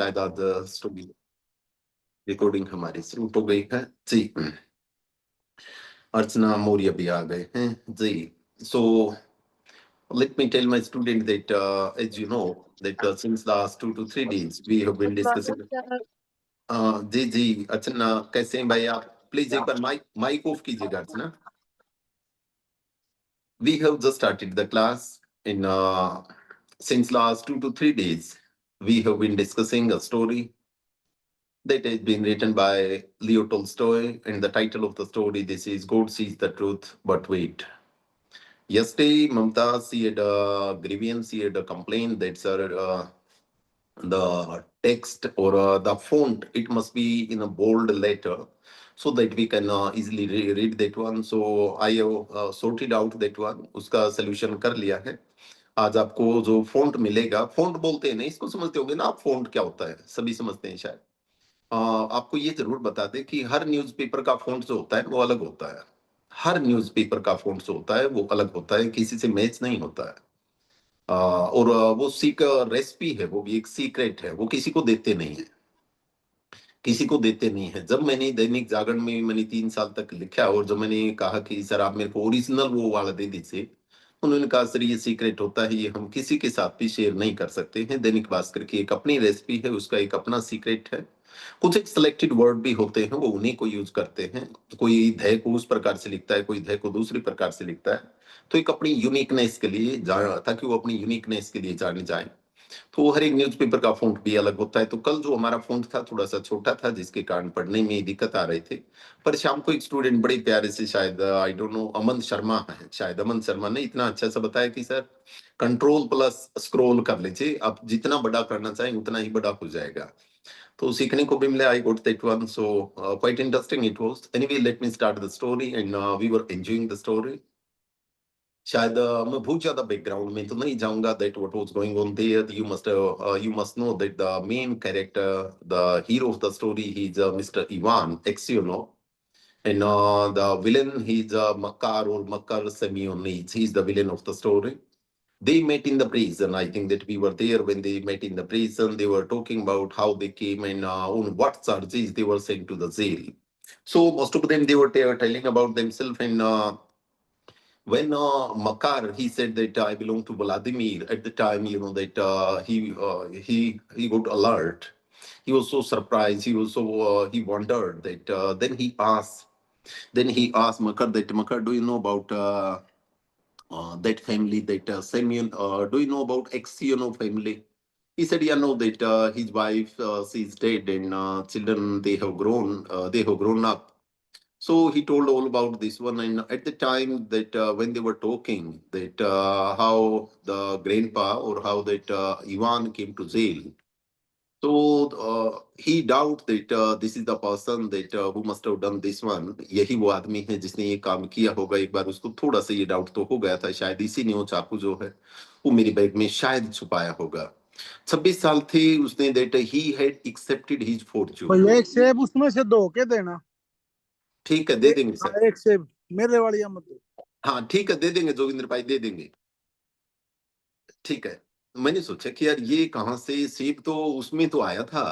शायद आज story recording हमारी शुरू हो गई है जी। अर्चना मौर्य भी आ गए हैं जी। So let me tell my student that as you know that since last 2 to 3 days we have been discussing जी जी अर्चना कैसे हैं भाई आप? प्लीज एक बार माइक ऑफ कीजिएगा अर्चना। We have just started the class in since last 2 to 3 days we have been discussing a story that has been written by Leo Tolstoy, and the title of the story this is God sees the truth but wait. Yesterday Mamta, she had a grievance, she had a complaint that sir the text or the font it must be in a bold letter so that we can easily read that one. So I have sorted out that one, उसका solution कर लिया है। आज आपको जो font मिलेगा, font बोलते हैं ना इसको, समझते होंगे ना आप फॉन्ट क्या होता है? सभी समझते हैं शायद। आपको ये जरूर बता दें कि हर न्यूज़पेपर का फॉन्ट जो होता है वो अलग होता है। हर न्यूज़पेपर का फॉन्ट जो होता है वो अलग होता है, किसी से मैच नहीं होता है। और वो सीक रेसिपी है, वो भी एक सीक्रेट है, वो किसी को देते नहीं है, किसी को देते नहीं है। जब मैंने दैनिक जागरण में मैंने 3 साल तक लिखा और जब मैंने कहा कि सर आप मेरे को ओरिजिनल वो वाला दे दीजिए, उन्होंने कहा सर ये सीक्रेट होता है, ये हम किसी के साथ भी शेयर नहीं कर सकते हैं। दैनिक भास्कर की एक अपनी रेसिपी है, उसका एक अपना सीक्रेट है। कुछ एक सिलेक्टेड वर्ड भी होते हैं, वो उन्हीं को यूज करते हैं। कोई धय को उस प्रकार से लिखता है, कोई धय को दूसरी प्रकार से लिखता है, तो एक अपनी यूनिकनेस के लिए ताकि वो अपनी यूनिकनेस के लिए जाने जाए। तो हर एक न्यूज़पेपर का फॉन्ट भी अलग होता है। तो कल जो हमारा फॉन्ट था थोड़ा सा छोटा था, जिसके कारण पढ़ने में दिक्कत आ रही थी। पर शाम को एक स्टूडेंट बड़े प्यारे से, शायद आई डोंट नो अमन शर्मा है, शायद अमन शर्मा ने इतना अच्छा सा बताया कि सर कंट्रोल प्लस स्क्रॉल कर लीजिए, आप जितना बड़ा करना चाहें उतना ही बड़ा हो जाएगा। तो सीखने को भी मिला, I got that one, so quite interesting it was. Anyway let me start the story and we were enjoying the story. शायद मैं बहुत ज्यादा बैकग्राउंड में तो नहीं जाऊंगा that what was going on there. You must know that the main character, the hero of the story, he is mister Ivan Aksyonov, and the villain, he's Makar or Makar Semyonidze. He's the villain of the story. They met in the prison. I think that we were there when they met in the prison. They were talking about how they came and on what charges they were sent to the jail. So most of them they were telling about themselves. And when Makar, he said that I belong to Vladimir. At the time, you know that he got alert. He was so surprised. He was so he wondered that. Then he asked Makar that, Makar, do you know about that family, that Semyon? Do you know about Exiono family? He said, yeah, no, that his wife, she's dead, and children, they have grown up. So he told all about this one, and at the time that when they were talking, that how the grandpa or how that Ivan came to jail. So he doubt that this is the person that who must have done this one. यही वो आदमी है जिसने ये काम किया होगा। एक बार उसको थोड़ा सा ये डाउट तो हो गया था, शायद इसी ने वो चाकू जो है वो मेरी बैग में शायद छुपाया होगा। 26 साल थे उसने, that he had accepted his fortune. भैया एक सेब उसमें से दो के देना। ठीक है, दे देंगे सर। एक सेब मेरे वाली मत दो। हाँ ठीक है, दे देंगे जोगिंद्र भाई, दे देंगे। ठीक है। मैंने सोचा कि यार ये कहाँ से सेब, तो उसमें तो आया था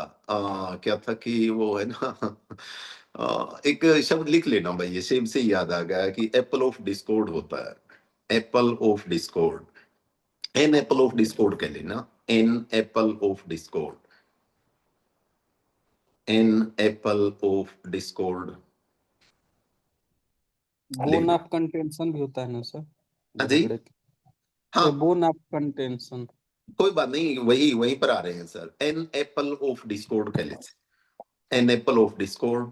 क्या था कि वो है ना एक शब्द लिख लेना भाई, ये सेब से याद आ गया कि एप्पल ऑफ डिस्कॉर्ड होता है। Apple of discord, an apple of discord कह लेना, an apple of discord, an apple of discord. Bone of contention भी होता है ना सर? जी हाँ, बोन ऑफ कंटेंशन। कोई बात नहीं, वही वहीं पर आ रहे हैं sir. An apple of discord कह लीजिए। An apple of discord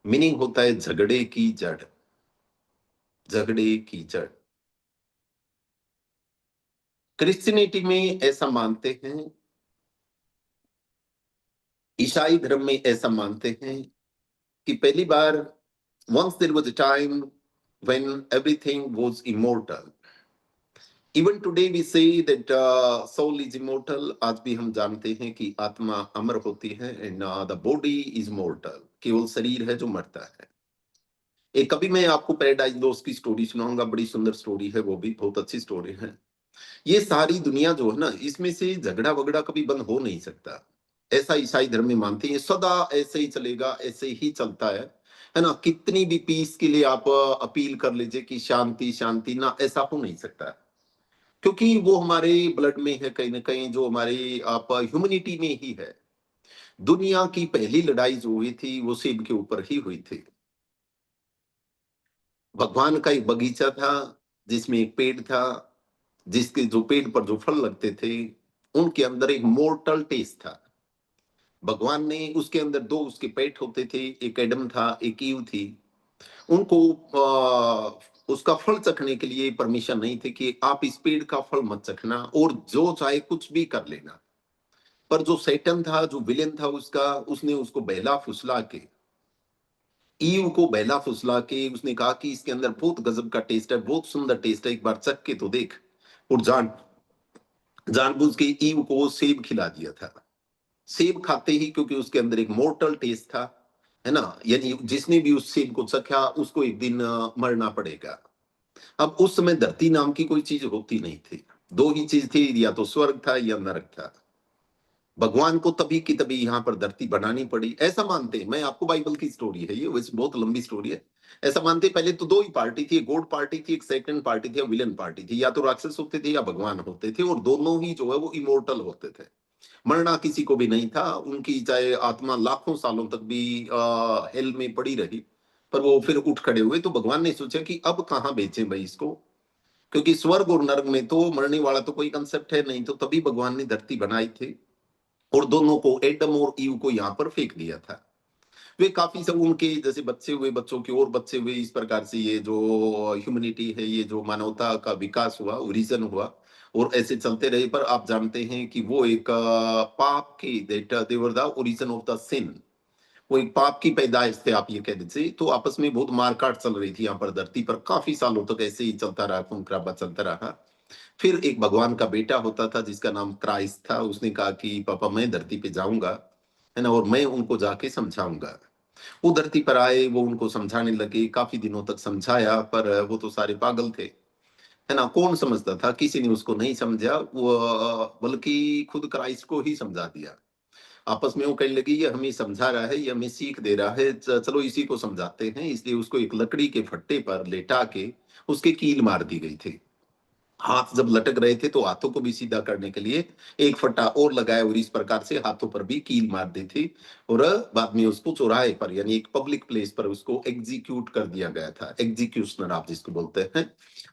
meaning होता है झगड़े की जड़, झगड़े की जड़। क्रिश्चियनिटी में ऐसा मानते हैं, ईसाई धर्म में ऐसा मानते हैं कि पहली बार once there was a time when everything was immortal. Even today we say that soul is immortal. आज भी हम जानते हैं कि आत्मा अमर होती है and the body is mortal. केवल शरीर है जो मरता है। एक कभी मैं आपको पैराडाइज लॉस्ट की स्टोरी सुनाऊंगा, बड़ी सुंदर स्टोरी है, वो भी बहुत अच्छी स्टोरी है। ये सारी दुनिया जो है ना, इसमें से झगड़ा वगड़ा कभी बंद हो नहीं सकता। ऐसा ईसाई धर्म में मानते हैं, सदा ऐसे ही चलेगा, ऐसे ही चलता है ना। कितनी भी पीस के लिए आप अपील कर लीजिए कि शांति शांति, ना ऐसा हो नहीं सकता, क्योंकि वो हमारे ब्लड में है कहीं ना कहीं, जो हमारी आप ह्यूमैनिटी में ही है। दुनिया की पहली लड़ाई जो हुई थी वो सेब के ऊपर ही हुई थी। भगवान का एक बगीचा था जिसमें एक पेड़ था, जिसके जो पेड़ पर जो फल लगते थे उनके अंदर एक मोर्टल टेस्ट था। भगवान ने उसके अंदर दो उसके पेट होते थे, एक एडम था एक ईव थी। उनको उसका फल चखने के लिए परमिशन नहीं थी कि आप इस पेड़ का फल मत चखना और जो चाहे कुछ भी कर लेना। पर जो सैटन था, जो विलेन था उसका, उसने उसको बहला फुसला के, ईव को बहला फुसला के उसने कहा कि इसके अंदर बहुत गजब का टेस्ट है, बहुत सुंदर टेस्ट है, एक बार चख के तो देख। और जानबूझ के ईव को सेब खिला दिया था। सेब खाते ही, क्योंकि उसके अंदर एक मोर्टल टेस्ट था, है ना, यानी जिसने भी उस सेब को चखा उसको एक दिन मरना पड़ेगा। अब उस समय धरती नाम की कोई चीज होती नहीं थी, दो ही चीज थी, या तो स्वर्ग था या नरक था। भगवान को तभी की तभी यहाँ पर धरती बनानी पड़ी, ऐसा मानते हैं। मैं आपको बाइबल की स्टोरी है ये, वैसे बहुत लंबी स्टोरी है। ऐसा मानते हैं, पहले तो दो ही पार्टी थी, एक गॉड पार्टी थी, एक सेकंड पार्टी थी, विलन पार्टी थी। या तो राक्षस होते थे या भगवान होते थे, और दोनों ही जो है वो इमोर्टल होते थे। मरना किसी को भी नहीं था, उनकी चाहे आत्मा लाखों सालों तक भी हेल में पड़ी रही, पर वो फिर उठ खड़े हुए। तो भगवान ने सोचा कि अब कहाँ बेचें भाई इसको, क्योंकि स्वर्ग और नरक में तो मरने वाला तो कोई कंसेप्ट है नहीं। तो तभी भगवान ने धरती बनाई थी और दोनों को, एडम और ईव को, यहाँ पर फेंक दिया था। वे काफी सब उनके जैसे बच्चे हुए, बच्चों के और बच्चे हुए, इस प्रकार से ये जो ह्यूमैनिटी है, ये जो मानवता का विकास हुआ, ओरिजिन हुआ, और ऐसे चलते रहे। पर आप जानते हैं कि वो एक पाप के, they were the origin of the sin, वो एक पाप की पैदाइश थे, आप ये कह दीजिए। तो आपस में बहुत मारकाट चल रही थी यहाँ पर धरती पर, काफी सालों तक ऐसे ही चलता रहा, खून खराबा चलता रहा। फिर एक भगवान का बेटा होता था जिसका नाम क्राइस्ट था, उसने कहा कि पापा मैं धरती पे जाऊंगा, है ना, और मैं उनको जाके समझाऊंगा। वो धरती पर आए, वो उनको समझाने लगे, काफी दिनों तक समझाया, पर वो तो सारे पागल थे, है ना। कौन समझता था, किसी ने उसको नहीं समझा, वो बल्कि खुद क्राइस्ट को ही समझा दिया। आपस में वो कहने लगी ये हमें समझा रहा है, ये हमें सीख दे रहा है, चलो इसी को समझाते हैं। इसलिए उसको एक लकड़ी के फट्टे पर लेटा के उसके कील मार दी गई थी। हाथ जब लटक रहे थे तो हाथों को भी सीधा करने के लिए एक फट्टा और लगाया, और इस प्रकार से हाथों पर भी कील मार दी थी। और बाद में उसको चौराहे पर, यानी एक पब्लिक प्लेस पर उसको एग्जीक्यूट कर दिया गया था, एग्जीक्यूशनर आप जिसको बोलते हैं,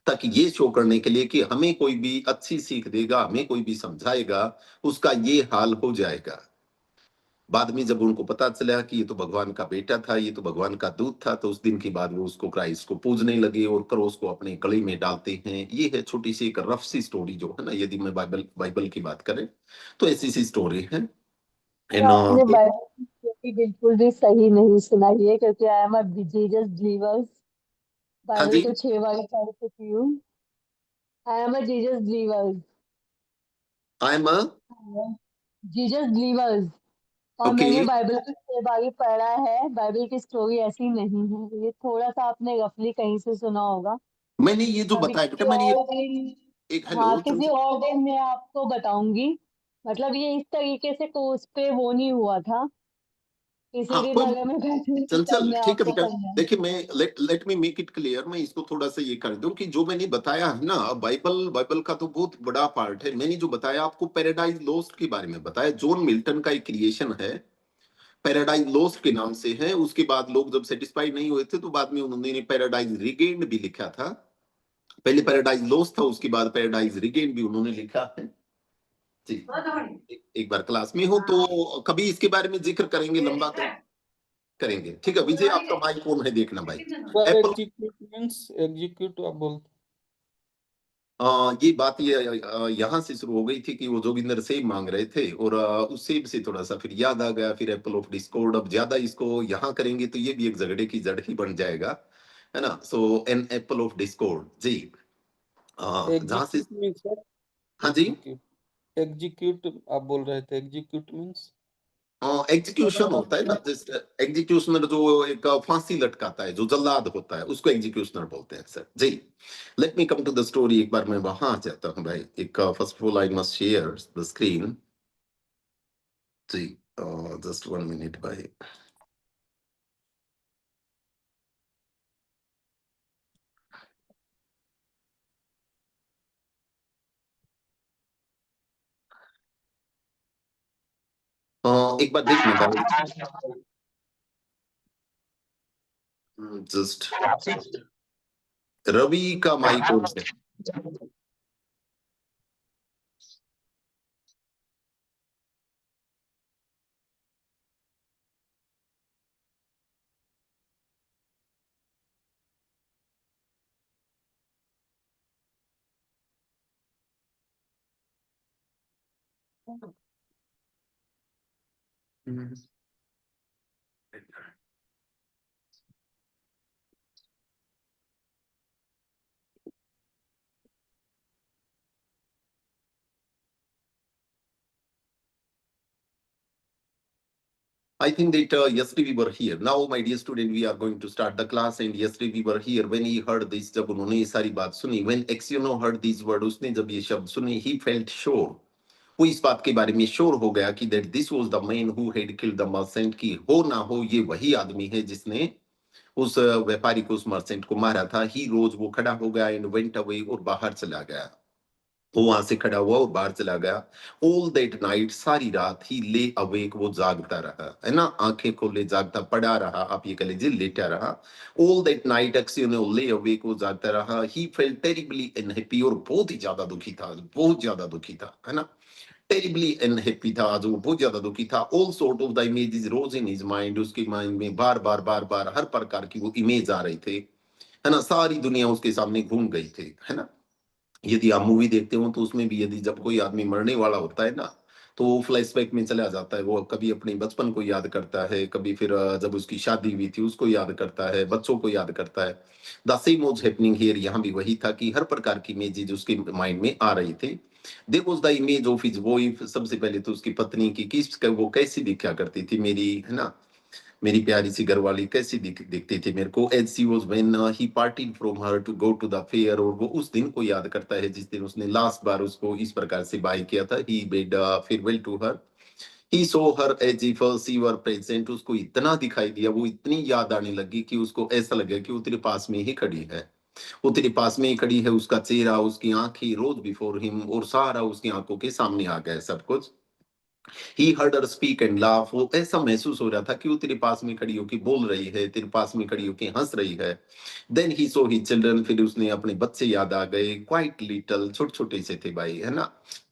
ताकि ये शो करने के लिए कि हमें कोई भी अच्छी सीख देगा, हमें कोई भी समझाएगा, उसका ये हाल हो जाएगा। बाद में जब उनको पता चला कि ये तो भगवान का बेटा था, ये तो भगवान का दूत था, तो उस दिन के बाद वो उसको, क्राइस्ट को पूजने लगे और क्रॉस को अपने गले में डालते हैं। ये है छोटी सी एक रफ सी स्टोरी जो है ना, यदि मैं बाइबल बाइबल की बात करें तो ऐसी सी स्टोरी है। तो एंड आपने बाइबल की स्टोरी बिल्कुल भी सही नहीं सुनाई है, क्योंकि I am a Jesus believers. हाँ बाइबल जी, तो 6 बार पढ़ चुकी हूँ। I am a Jesus believers. I am Jesus believers. और ओके। मैंने बाइबल को 6 बार ही पढ़ा है। बाइबल की स्टोरी ऐसी नहीं है, ये थोड़ा सा आपने रफली कहीं से सुना होगा। मैंने ये जो कभी बताया किसी बेटा, मैंने ये और दिन, एक, हाँ हेलो किसी और दिन मैं आपको बताऊंगी। मतलब ये इस तरीके से कोर्स पे वो नहीं हुआ था। किसी हाँ दिन कोई, अगर मैं बैठूंगी तब चंचल मैं ठीक है आपको बेटा। समझाऊंगी। देखिए मैं, let me make it clear, मैं इसको थोड़ा सा ये कर दूं कि जो मैंने बताया है ना, बाइबल बाइबल का तो बहुत बड़ा पार्ट है। मैंने जो बताया आपको पैराडाइज लॉस्ट के बारे में बताया, जॉन मिल्टन का एक क्रिएशन है, पैराडाइज लॉस्ट के नाम से है। उसके बाद लोग जब सेटिस्फाइड नहीं हुए थे तो बाद में उन्होंने पैराडाइज रिगेन्ड भी लिखा था। पहले पैराडाइज लॉस्ट था, उसके बाद पैराडाइज रिगेन्ड भी उन्होंने लिखा है जी। एक बार क्लास में हो तो कभी इसके बारे में जिक्र करेंगे, लंबा तो करेंगे। ठीक है विजय, आपका माइक ऑन है, देखना भाई। Sir Apple, execute means execute आप बोलते ये बात ये यहाँ से शुरू हो गई थी कि वो जोगिंदर सेब मांग रहे थे, और उस सेब से थोड़ा सा फिर याद आ गया, फिर एप्पल ऑफ डिस्कॉर्ड। अब ज्यादा इसको यहाँ करेंगे तो ये भी एक झगड़े की जड़ ही बन जाएगा, है ना। सो एन एप्पल ऑफ डिस्कॉर्ड जी। जहाँ से, एग्जीक्यूट मीन्स सर हाँ जी, एग्जीक्यूट एग्जीक्यूट आप बोल रहे थे एग्जीक्यूट मीन्स एग्जीक्यूशन होता है ना, जैसे एग्जीक्यूशनर जो एक फांसी लटकाता है, जो जल्लाद होता है, उसको एग्जीक्यूशनर बोलते हैं sir ji. Let me come to the story, एक बार मैं वहां आ जाता हूँ भाई। एक first of all I must share the screen जी। जस्ट 1 मिनट भाई। एक बार देखना भाई, जस्ट रवि का माइक ऑन है। I think that yesterday we were here. Now, my dear student, we are going to start the class. And yesterday we were here when he heard this. जब उन्होंने ये सारी बात सुनी, when Exeuno heard these words, उसने जब ये शब्द सुने, he felt sure. वो इस बात के बारे में श्योर हो गया कि that this was the man who had killed the merchant, कि हो ना हो ये वही आदमी है जिसने उस व्यापारी को, उस मर्चेंट को मारा था। ही रोज वो खड़ा हो गया एंड वेंट अवे, और बाहर चला गया। वो वहां से खड़ा हुआ और बाहर चला गया। ऑल दैट नाइट, सारी रात ही ले अवेक, वो जागता रहा, है ना, आंखें खोले जागता पड़ा रहा, आप ये कह लीजिए लेटा रहा। ऑल दैट नाइट एक्सियो ले अवेक, वो जागता रहा। ही फेल्ट टेरिबली अनहैप्पी, और बहुत ही ज्यादा दुखी था, बहुत ज्यादा दुखी था, है ना। टेरिबली अनहैप्पी था, आज वो बहुत ज्यादा दुखी था। All sort of the images rose in his mind, उसके माइंड में बार बार बार बार हर प्रकार की वो इमेज आ रहे थे, है ना। सारी दुनिया उसके सामने घूम गई थी, है ना। यदि आप मूवी देखते हो तो उसमें भी यदि जब कोई आदमी मरने वाला होता है ना, तो वो फ्लैशबैक में चला जाता है। वो कभी अपने बचपन को याद करता है, कभी फिर जब उसकी शादी हुई थी उसको याद करता है, बच्चों को याद करता है। The same was happening here, यहाँ भी वही था कि हर प्रकार की इमेजेस उसके माइंड में आ रही थी। There was the image of his wife, सबसे पहले तो उसकी पत्नी की, किस वो कैसी दिखा करती थी मेरी, है ना, मेरी प्यारी सी घरवाली कैसी दिखती थी मेरे को। As she was when he parted from her to go to the fair, और वो उस दिन को याद करता है जिस दिन उसने लास्ट बार उसको इस प्रकार से बाय किया था। He bid farewell to her, he saw her as if she were present. उसको इतना दिखाई दिया, वो इतनी याद आने लगी कि उसको ऐसा लगा कि वो तेरे पास में ही खड़ी है, वो तेरे पास में ही खड़ी है। उसका चेहरा, उसकी आंखें रोज बिफोर हिम, और सारा उसकी आंखों के सामने आ गया सब कुछ। He heard her speak and laugh, वो ऐसा महसूस हो रहा था कि वो तेरे पास में खड़ी होके बोल रही है, तेरे पास में खड़ी होके हंस रही है। Then he so he children, फिर उसने अपने बच्चे याद आ गए, क्वाइट लिटिल, छोटे छोटे से थे भाई, है ना,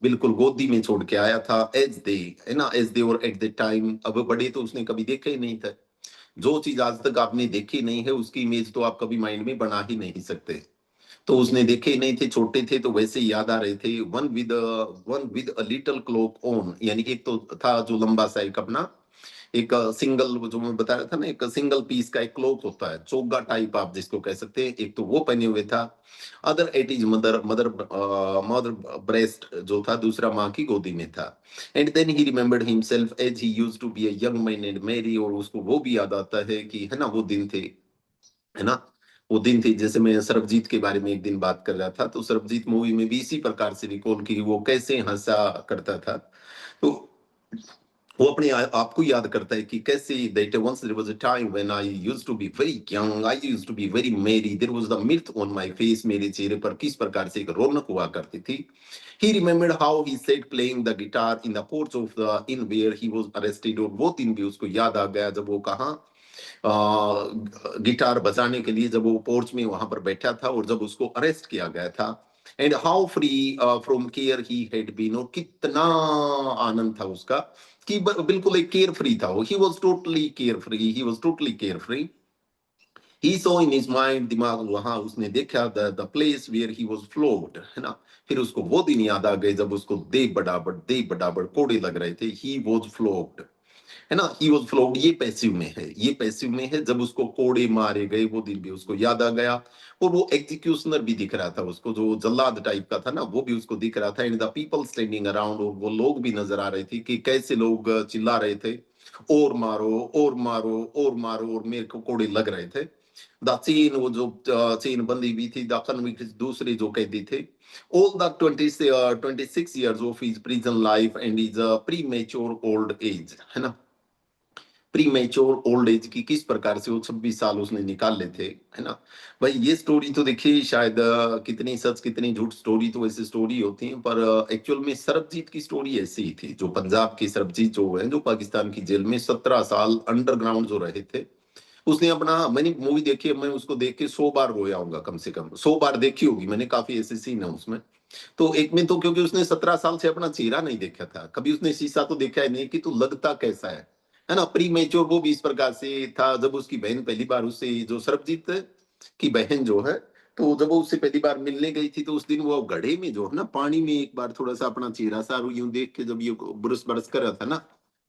बिल्कुल गोदी में छोड़ के आया था। एज दे, है ना, एज दे और एट द टाइम, अब बड़े तो उसने कभी देखे ही नहीं थे। जो चीज आज तक आपने देखी नहीं है उसकी इमेज तो आप कभी माइंड में बना ही नहीं सकते। तो उसने देखे ही नहीं थे, छोटे थे तो वैसे ही याद आ रहे थे। One with a little cloak on, यानी कि एक तो था जो लंबा सा एक अपना एक सिंगल, जो मैं बता रहा था ना, एक सिंगल पीस का एक क्लोथ होता है, चोगा टाइप आप जिसको कह सकते हैं, एक तो वो पहने हुए था। Other at its mother mother mother breast जो था, दूसरा माँ की गोदी में था। And then he remembered himself as he used to be a young man and merry, और उसको वो भी याद आता है कि, है ना, वो दिन थे, है ना, वो दिन थी। जैसे मैं सरबजीत के बारे में एक दिन बात कर रहा था, तो सरबजीत मूवी में भी इसी प्रकार से रिकॉल की, वो कैसे हंसा करता था। तो वो अपने आप को याद करता है कि कैसे that once there was a time when I used to be very young, I used to be very merry, there was the mirth on my face, मेरे चेहरे पर किस प्रकार से एक रौनक हुआ करती थी। He remembered how he said playing the guitar in the porch of the inn where he was arrested, और वो दिन भी उसको याद आ गया जब वो कहाँ गिटार बजाने के लिए, जब वो पोर्च में वहां पर बैठा था और जब उसको अरेस्ट किया गया था। And how free from care he had been, और कितना आनंद था उसका कि बिल्कुल एक केयर फ्री था वो। He was totally carefree, he was totally carefree. He saw in his mind, दिमाग वहां उसने देखा the place where he was flogged, है ना। फिर उसको वो दिन याद आ गए जब उसको दे बराबर कोड़े लग रहे थे। ही वाज फ्लोग्ड, है ना, ही वाज फ्लोग्ड, ये पैसिव में है, ये पैसिव में है। जब उसको कोड़े मारे गए वो दिन भी उसको याद आ गया, और वो एग्जीक्यूशनर भी दिख रहा था उसको, जो जल्लाद टाइप का था ना, वो भी उसको दिख रहा था। And the people standing around, और वो लोग भी नजर आ रहे थे कि कैसे लोग चिल्ला रहे थे, और मारो और मारो और मारो, और मेरे को कोड़े लग रहे थे। द चेन, वो जो चेन बंदी हुई थी, द कन्विक्ट दूसरे जो कैदी थे, all the 26 years of his prison life and his premature old age, है ना, प्रीमेच्योर ओल्ड एज की किस प्रकार से वो 26 साल उसने निकाल लेते, है ना। भाई ये स्टोरी तो देखिए शायद कितनी सच कितनी झूठ, स्टोरी तो ऐसी स्टोरी होती है, पर एक्चुअल में सरबजीत की स्टोरी ऐसी ही थी। जो पंजाब की सरबजीत जो है, जो पाकिस्तान की जेल में 17 साल अंडरग्राउंड जो रहे थे, उसने अपना, मैंने मूवी देखी है, मैं उसको देख के 100 बार रोया होगा, कम से कम 100 बार देखी होगी मैंने, काफी ऐसे सीन है उसमें। तो एक में तो क्योंकि उसने 17 साल से अपना चेहरा नहीं देखा था, कभी उसने शीशा तो देखा ही नहीं कि तू लगता कैसा है ना। प्री मेच्योर वो भी इस प्रकार से था। जब उसकी बहन पहली बार उससे, जो सरबजीत की बहन जो है, तो जब वो उससे पहली बार मिलने गई थी, तो उस दिन वो घड़े में जो है ना, पानी में एक बार थोड़ा सा अपना चेहरा सा यूं देख के, जब ये ब्रश बरस कर रहा था ना,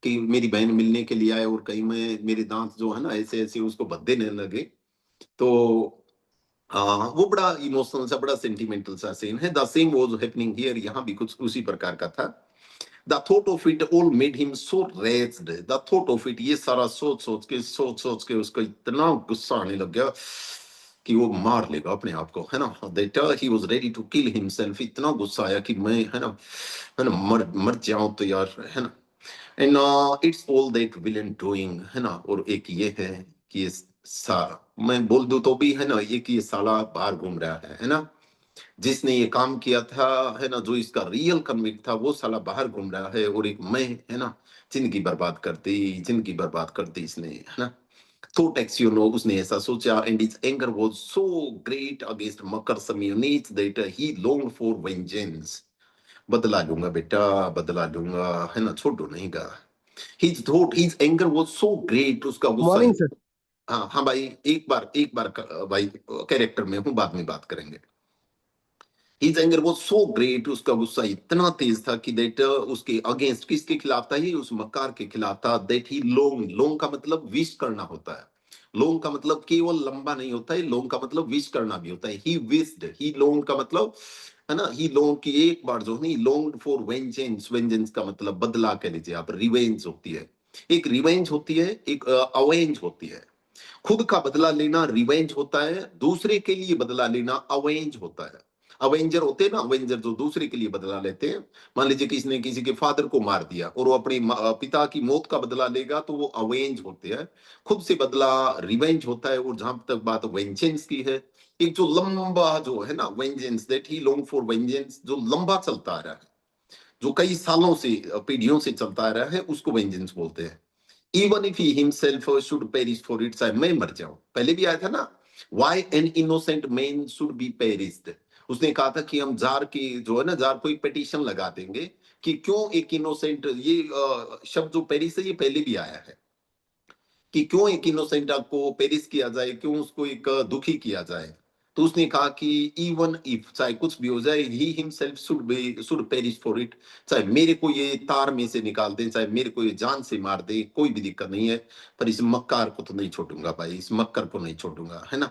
कि मेरी बहन मिलने के लिए आए और कहीं में मेरे दांत जो है ना ऐसे ऐसे उसको भद्दे लगे, तो वो बड़ा इमोशनल सा, बड़ा सेंटिमेंटल सा सीन है। The same was happening here, यहाँ भी कुछ उसी प्रकार का था। The thought of it all made him so raised, the thought of it, ये सारा सोच सोच के उसको इतना गुस्सा आने लग गया कि वो मार लेगा अपने आप को, है ना। That he was ready to kill himself, इतना गुस्सा आया कि मैं, है ना मर मर जाऊं तो यार, है ना। And it's all that villain doing, है ना। और एक ये है कि ये सा, मैं बोल दूं तो भी, है ना, ये कि ये साला बाहर घूम रहा है ना। जिसने ये काम किया था, है ना, जो इसका रियल कन्विक्ट था, वो साला बाहर घूम रहा है, और एक मैं, है ना, जिंदगी बर्बाद कर दी इसने, है ना। तो टैक्स यू नो, उसने ऐसा सोचा, and his anger was so great against Makar Semyonich that he longed for vengeance. बदला लूंगा बेटा, बदला लूंगा, है ना, छोड़ो नहीं गा। His anger was so great, उसका गुस्सा। Morning sir. हाँ हाँ भाई, एक बार भाई कैरेक्टर में हूँ, बाद में बात करेंगे। His anger was so great, उसका गुस्सा इतना तेज था कि दैट उसके अगेंस्ट, किसके खिलाफ था, ही उस मक्कार के खिलाफ था। दैट ही लोंग, लोंग का मतलब विश करना होता है। लोंग का मतलब केवल लंबा नहीं होता है, लोंग का मतलब विश करना भी होता है। ही विस्ड, ही लोंग का मतलब, है ना, ही लोंग की एक बार जो नहीं, लोंग फॉर वेंजेंस, वेंजेंस का मतलब बदला कह लीजिए आप, रिवेंज होती है। एक रिवेंज होती है, एक अवेंज होती है। खुद का बदला लेना रिवेंज होता है, दूसरे के लिए बदला लेना अवेंज होता है। अवेंजर होते हैं ना, अवेंजर जो दूसरे के लिए बदला लेते हैं। मान लीजिए किसी ने किसी के फादर को मार दिया और वो अपने पिता की मौत का बदला लेगा, तो वो अवेंज होते हैं। खुद से बदला रिवेंज होता है। और जहां तक बात वेंजेंस की है, एक जो लंबा जो है ना, vengeance, that he long for vengeance, जो लंबा चलता आ रहा है, जो कई सालों से, पीढ़ियों से चलता आ रहा है, उसको वेंजेंस बोलते हैं। Even if he himself should perish for it, चाहे मैं मर जाऊं। पहले भी आया था ना, why an innocent man should be perished. उसने कहा था कि हम जार की जो है ना, जार को एक पिटीशन लगा देंगे कि क्यों एक इनोसेंट, ये शब्द जो पेरिस है, ये पहले भी आया है, कि क्यों एक इनोसेंट को पेरिस किया जाए, क्यों उसको एक दुखी किया जाए। तो उसने कहा कि इवन इफ, चाहे कुछ भी हो जाए, he himself should perish for it. चाहे मेरे को ये तार में से निकाल दे, चाहे मेरे को ये जान से मार दे, कोई भी दिक्कत नहीं है, पर इस मक्कार को तो नहीं छोड़ूंगा भाई, इस मक्कर को नहीं छोड़ूंगा, है ना।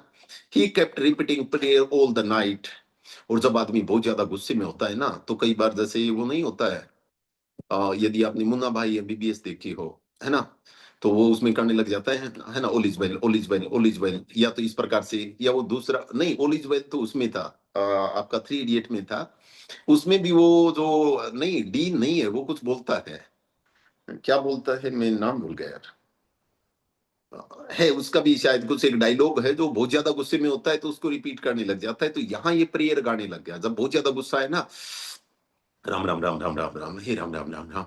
He kept repeating prayer all the night. और जब आदमी बहुत ज्यादा गुस्से में होता है ना, तो कई बार जैसे वो नहीं होता है, यदि आपने मुन्ना भाई एमबीबीएस देखी हो, है ना, तो वो उसमें करने लग जाता है ना, ओल इज वेल, ओल इज वेल, ओल इज वेल, या तो इस प्रकार से, या वो दूसरा नहीं, ओल इज वेल तो उसमें था, आपका 3 इडियट में था। उसमें भी वो जो नहीं, डीन नहीं है, वो कुछ बोलता है, क्या बोलता है, मैं नाम भूल गया यार। है उसका भी शायद कुछ एक डायलॉग है, जो बहुत ज्यादा गुस्से में होता है तो उसको रिपीट करने लग जाता है। तो यहाँ ये प्रेयर गाने लग गया, जब बहुत ज्यादा गुस्सा है ना, राम राम राम राम राम राम, हे राम राम राम राम,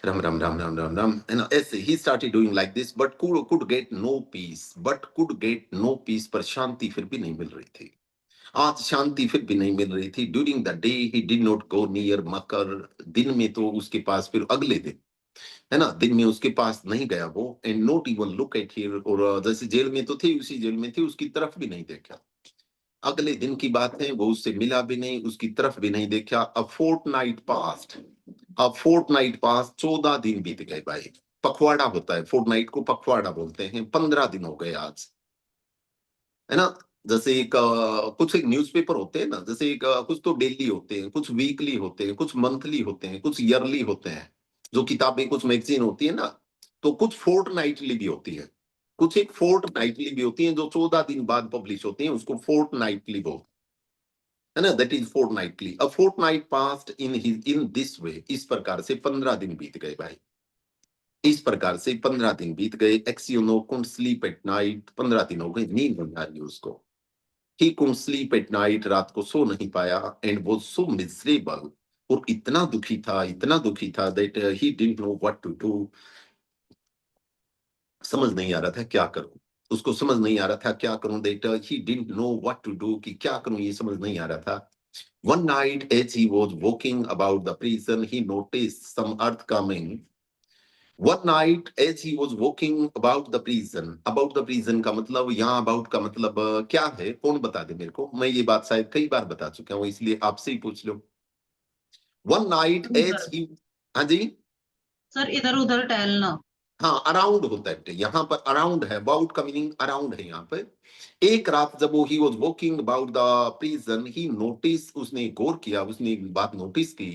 राम राम राम राम राम राम, है ना, ऐसे ही started doing like this, but could get no peace, पर शांति फिर भी नहीं मिल रही थी। आज शांति फिर भी नहीं मिल रही थी। During the day he did not go near Makar, दिन में तो उसके पास, फिर अगले दिन, है ना, दिन में उसके पास नहीं गया वो। And not even look at here, और जैसे जेल में तो थे, उसी जेल में थे, उसकी तरफ भी नहीं देखा। अगले दिन की बात है, वो उससे मिला भी नहीं, उसकी तरफ भी नहीं देखा। अ फोर्टनाइट पास्ट, 14 दिन बीत गए भाई। पखवाड़ा होता है, फोर्टनाइट को पखवाड़ा बोलते हैं। 15 दिन हो गए आज, है ना। जैसे एक कुछ एक न्यूज़पेपर होते हैं ना, जैसे एक कुछ तो डेली होते हैं, कुछ वीकली होते हैं, कुछ मंथली होते हैं, कुछ ईयरली होते हैं। जो किताबें, कुछ मैगजीन होती है ना, तो कुछ फोर्टनाइटली भी होती है, कुछ एक फोर्टनाइटली भी होती है जो 14 दिन बाद पब्लिश होती है, उसको फोर्टनाइटली बोलते है ना, that is fortnightly. A fortnight passed in this way, इस प्रकार से 15 दिन बीत गए भाई, इस प्रकार से 15 दिन बीत गए। एक्सियोनो कुंड स्लीप एट नाइट, 15 दिन हो गए, नींद नहीं आ रही उसको। ही कुंड स्लीप एट नाइट, रात को सो नहीं पाया। एंड वो सो मिजरेबल, और इतना दुखी था, इतना दुखी था that he didn't know what to do, समझ नहीं आ रहा था क्या करूं, उसको समझ नहीं आ रहा था क्या करूं, that he didn't know what to do, कि क्या करूं ये समझ नहीं आ रहा था। One night, as he was walking about the prison, he noticed some earth coming. One night, as he was walking about the prison का मतलब, यहाँ about का मतलब क्या है, कौन बता दे मेरे को, मैं ये बात शायद कई बार बता चुका हूँ, इसलिए आपसे ही पूछ लो। One night, as he, हाँ जी, सर इधर उधर टहलना। हाँ, अराउंड होता है, यहाँ पर अराउंड है, अबाउट का मीनिंग अराउंड है यहाँ पर। एक रात जब वो he was walking about the prison, he notice, उसने गौर किया, उसने एक बात नोटिस की,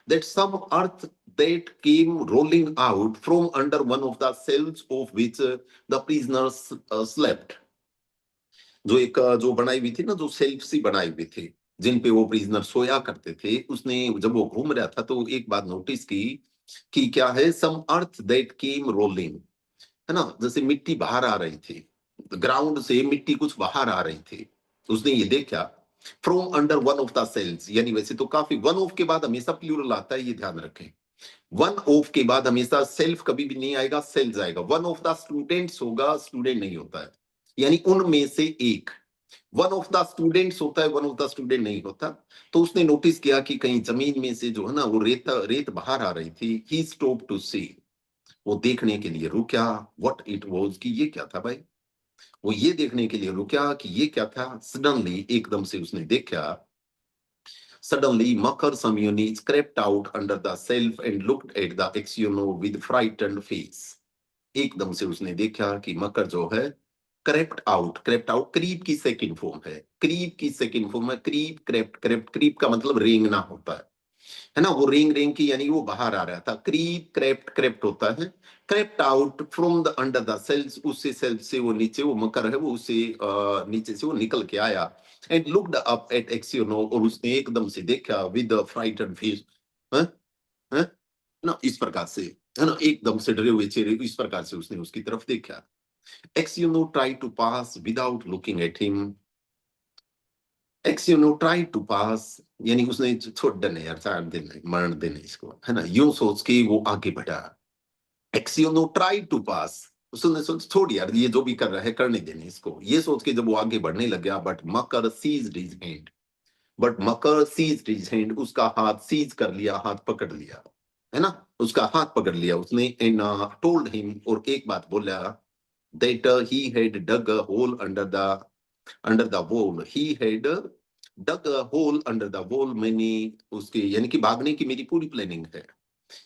that some earth that came rolling out from under one of the cells of which the prisoners slept. जो एक जो बनाई हुई थी ना, जो सेल्फ सी बनाई हुई थी जिन पे वो प्रिजनर सोया करते थे, उसने जब वो घूम रहा था तो एक बात नोटिस की कि क्या है, सम अर्थ दैट केम रोलिंग, है ना, जैसे मिट्टी बाहर आ रही थी, ग्राउंड से मिट्टी कुछ बाहर आ रही थी, उसने ये देखा। From under one of the cells, यानी वैसे तो काफी, वन ऑफ के बाद हमेशा प्लूरल आता है, ये ध्यान रखें, वन ऑफ के बाद हमेशा सेल्फ कभी भी नहीं आएगा, सेल्स आएगा। वन ऑफ द स्टूडेंट्स होगा, स्टूडेंट नहीं होता है, यानी उनमें से एक। वन ऑफ द स्टूडेंट्स होता है, वन ऑफ द स्टूडेंट नहीं होता। तो उसने नोटिस किया कि कहीं जमीन में से जो है ना वो रेत बाहर आ रही थी। ही स्टॉप टू सी, वो देखने के लिए रुका, व्हाट इट वाज, कि ये क्या था भाई, वो ये देखने के लिए रुका कि ये क्या था। सडनली, एकदम से उसने देखा, suddenly Makar Samyoni crept out under the shelf and looked at the Exeuno with frightened face. एकदम से उसने देखा कि मकर जो है क्रेप्ट आउट, क्रीप की सेकंड फॉर्म है, क्रीप की सेकंड फॉर्म है, क्रीप, क्रीप का मतलब रेंगना होता है ना, वो रेंग की, यानी वो बाहर आ रहा था। क्रीप, क्रेप्ट होता है, crept out from the under the cells, उससे सेल्फ से वो नीचे, वो मकर है वो उससे नीचे से वो निकल के आया। एंड लुक्ड अप एट एक्सियोनो, और उसने एकदम से देखा विद फ्राइटेंड फेस, ना इस प्रकार से, है ना, एकदम से डरे हुए चेहरे, इस प्रकार से उसने उसकी तरफ देखा। Aksyonov try to pass without looking at him, Aksyonov try to pass, यानी उसने छोड़ देने यार, चार देने, मरण देने इसको, है ना, यूं सोच के वो आगे बढ़ा। एक्सियोनो ट्राई टू पास, उसने सोच छोड़ यार, ये जो भी कर रहा है करने देने इसको, ये सोच के जब वो आगे बढ़ने लग गया, but Makar seized his hand, उसका हाथ सीज कर लिया, हाथ पकड़ लिया, है ना, उसका हाथ पकड़ लिया उसने। एंड टोल्ड हिम, और एक बात बोला, that he had dug a hole under the wall, he had dug a hole under the wall, मैंने उसके, यानी कि भागने की मेरी पूरी प्लानिंग है,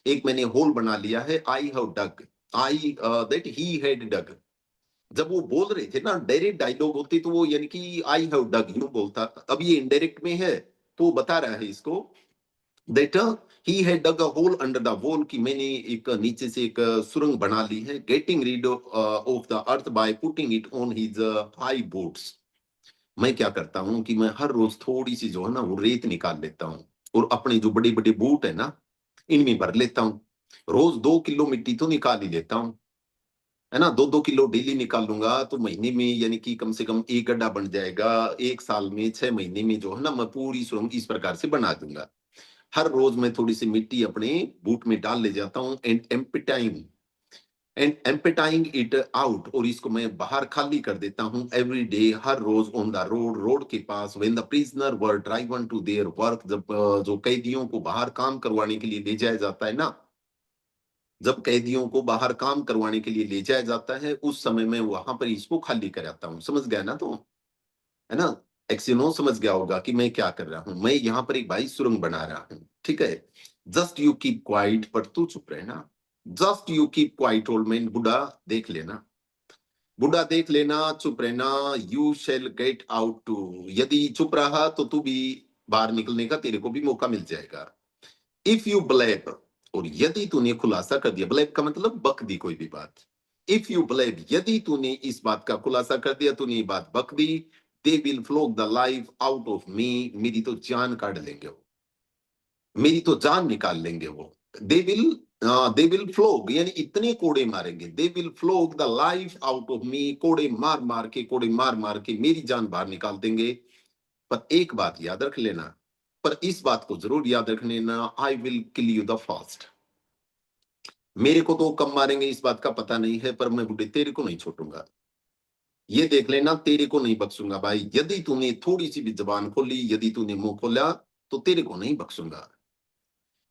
एक मैंने होल बना लिया है। I have dug, I that he had dug, जब वो बोल रहे थे ना, डायरेक्ट डायलॉग होती तो वो यानी कि आई हैव डग यूं बोलता, अब ये इनडायरेक्ट में है तो वो बता रहा है इसको, that he had dug a hole under the wall, कि मैंने एक नीचे से एक सुरंग बना ली है। Getting read of the earth by putting it on his high boots, मैं क्या करता हूँ कि मैं हर रोज थोड़ी सी जो है ना वो रेत निकाल लेता हूँ, और अपने जो बड़े बड़े बूट है ना इनमें भर लेता हूँ, रोज 2 किलो मिट्टी तो निकाल ही लेता हूँ, है ना, 2-2 किलो डेली निकाल लूंगा तो महीने में यानी कि कम से कम एक गड्ढा बन जाएगा, एक साल में 6 महीने में जो है ना मैं पूरी सुरंग इस प्रकार से बना दूंगा। हर रोज मैं थोड़ी सी मिट्टी अपने बूट में डाल ले जाता हूँ, एंड एम्पेटाइंग इट आउट, और इसको मैं बाहर खाली कर देता हूँ एवरी डे, हर रोज, ऑन द रोड के पास। When the prisoner were driven to their work, जब जो कैदियों को बाहर काम करवाने के लिए ले जाया जाता है ना, जब कैदियों को बाहर काम करवाने के लिए ले जाया जाता है, उस समय में वहां पर इसको खाली कराता हूँ, समझ गया ना, तो है ना, एक्सिनो समझ गया होगा कि मैं क्या कर रहा हूँ, मैं यहाँ पर एक भाई सुरंग बना रहा हूँ, ठीक है। जस्ट यू कीप क्वाइट, पर तू चुप रहना, just you keep quiet old man, बुढ़ा देख लेना, बुढ़ा देख लेना, चुप रहना, you shall get out too, यदि चुप रहा तो तू भी बाहर निकलने का तेरे को भी मौका मिल जाएगा। इफ यू ब्लेप, और यदि तूने खुलासा कर दिया, ब्लेब का मतलब बक दी कोई भी बात, इफ यू ब्लेब, यदि तूने इस बात का खुलासा कर दिया, तूने ये बात बक दी, they will flog the life out of me, मेरी तो जान काट लेंगे वो, मेरी तो जान निकाल लेंगे वो। दे विल फ्लोग यानी इतने कोड़े मारेंगे, they will flog the life out of me, कोड़े मार मार के, कोड़े मार मार के मेरी जान बाहर निकाल देंगे। पर एक बात याद रख लेना, पर इस बात को जरूर याद रख लेना, I will kill you the first. मेरे को तो कब मारेंगे इस बात का पता नहीं है, पर मैं बुढ़े तेरे को नहीं छोड़ूंगा, ये देख लेना, तेरे को नहीं बख्शूंगा भाई। यदि तूने थोड़ी सी भी जबान खोली, यदि तूने मुंह खोला, तो तेरे को नहीं बख्शूंगा।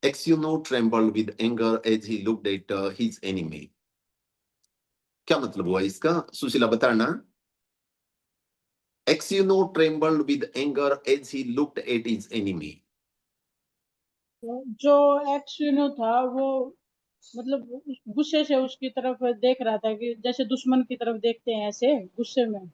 Exuno trembled with anger as he looked at his enemy. क्या मतलब हुआ इसका, सुशीला बताना। Exuno trembled with anger as he looked at his enemy. जो एक्सिनो था वो मतलब गुस्से से उसकी तरफ देख रहा था, कि जैसे दुश्मन की तरफ देखते हैं ऐसे गुस्से में।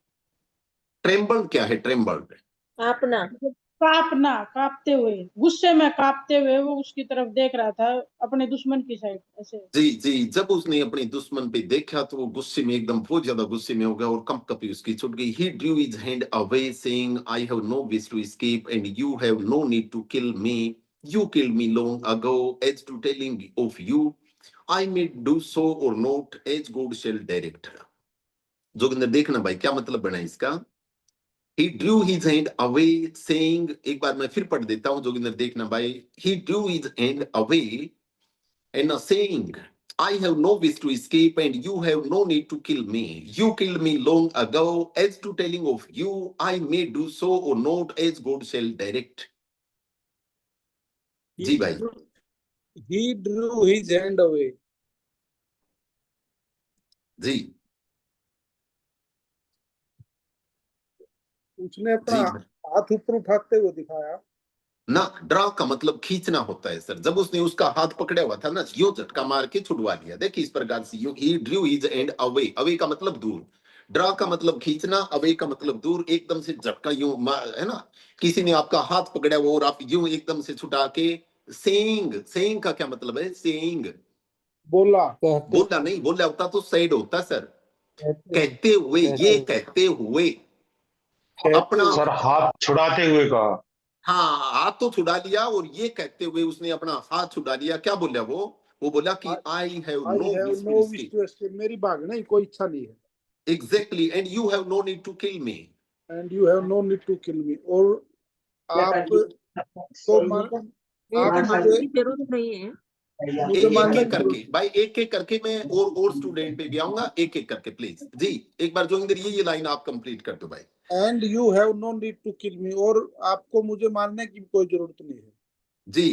Trembled क्या है, trembled? अपना मतलब कांपना, कांपते हुए, गुस्से में कांपते हुए वो उसकी तरफ देख रहा था, अपने दुश्मन की साइड ऐसे। जी जी, जब उसने अपने दुश्मन पे देखा तो वो गुस्से में, एकदम बहुत ज्यादा गुस्से में हो गया और कंपकपी उसकी छूट गई। He drew his hand away saying, I have no wish to escape and you have no need to kill me. You killed me long ago. As to telling of you, I may do so or not as God shall direct. Joginder देखना भाई क्या मतलब बना इसका। He drew his hand away saying, एक बार मैं फिर पढ़ देता हूं, जोगिंदर देखना भाई। He drew his hand away and saying, I have no wish to escape and you have no need to kill me. You killed me long ago. As to telling of you, I may do so or not as God shall direct. जी भाई। He drew his hand away. जी उसने अपना जी हाथ ऊपर उठाते हुए दिखाया। ना, draw का मतलब खींचना होता है सर। जब उसने उसका हाथ पकड़ा हुआ था ना, यो झटका मार के छुड़वा लिया। देखिए इस प्रकार से, you he Drew his and away, away का मतलब दूर, ड्रा का मतलब खींचना, अवे का मतलब दूर। एकदम से झटका यूं है ना, किसी ने आपका हाथ पकड़ा हुआ और आप यूं एकदम से छुटा के। सेइंग, सेइंग का क्या मतलब है, सेइंग बोला। कहते बोलना नहीं, बोला होता तो सैड होता सर। कहते कहते हुए, ये कहते हुए अपना, सर हाथ छुड़ाते हुए कहा। हाँ हाथ तो छुड़ा लिया, और ये कहते हुए उसने अपना हाथ छुड़ा लिया। क्या बोला वो बोला कि आई हैव I नो have wish no wish to escape. मेरी भागने की कोई इच्छा नहीं है। Exactly, and you have no need to kill me. And you have no need to kill me. और आप तो आप मुझे की जरूरत नहीं है। मुझे एक मानने एक की करके जरूरत। भाई, एक एक करके मैं और स्टूडेंट पे भी आऊंगा, एक एक करके प्लीज जी। एक बार जोगिंदर ये लाइन आप कंप्लीट कर दो भाई। And you have no need to kill me. और आपको मुझे मारने की कोई जरूरत नहीं है। जी,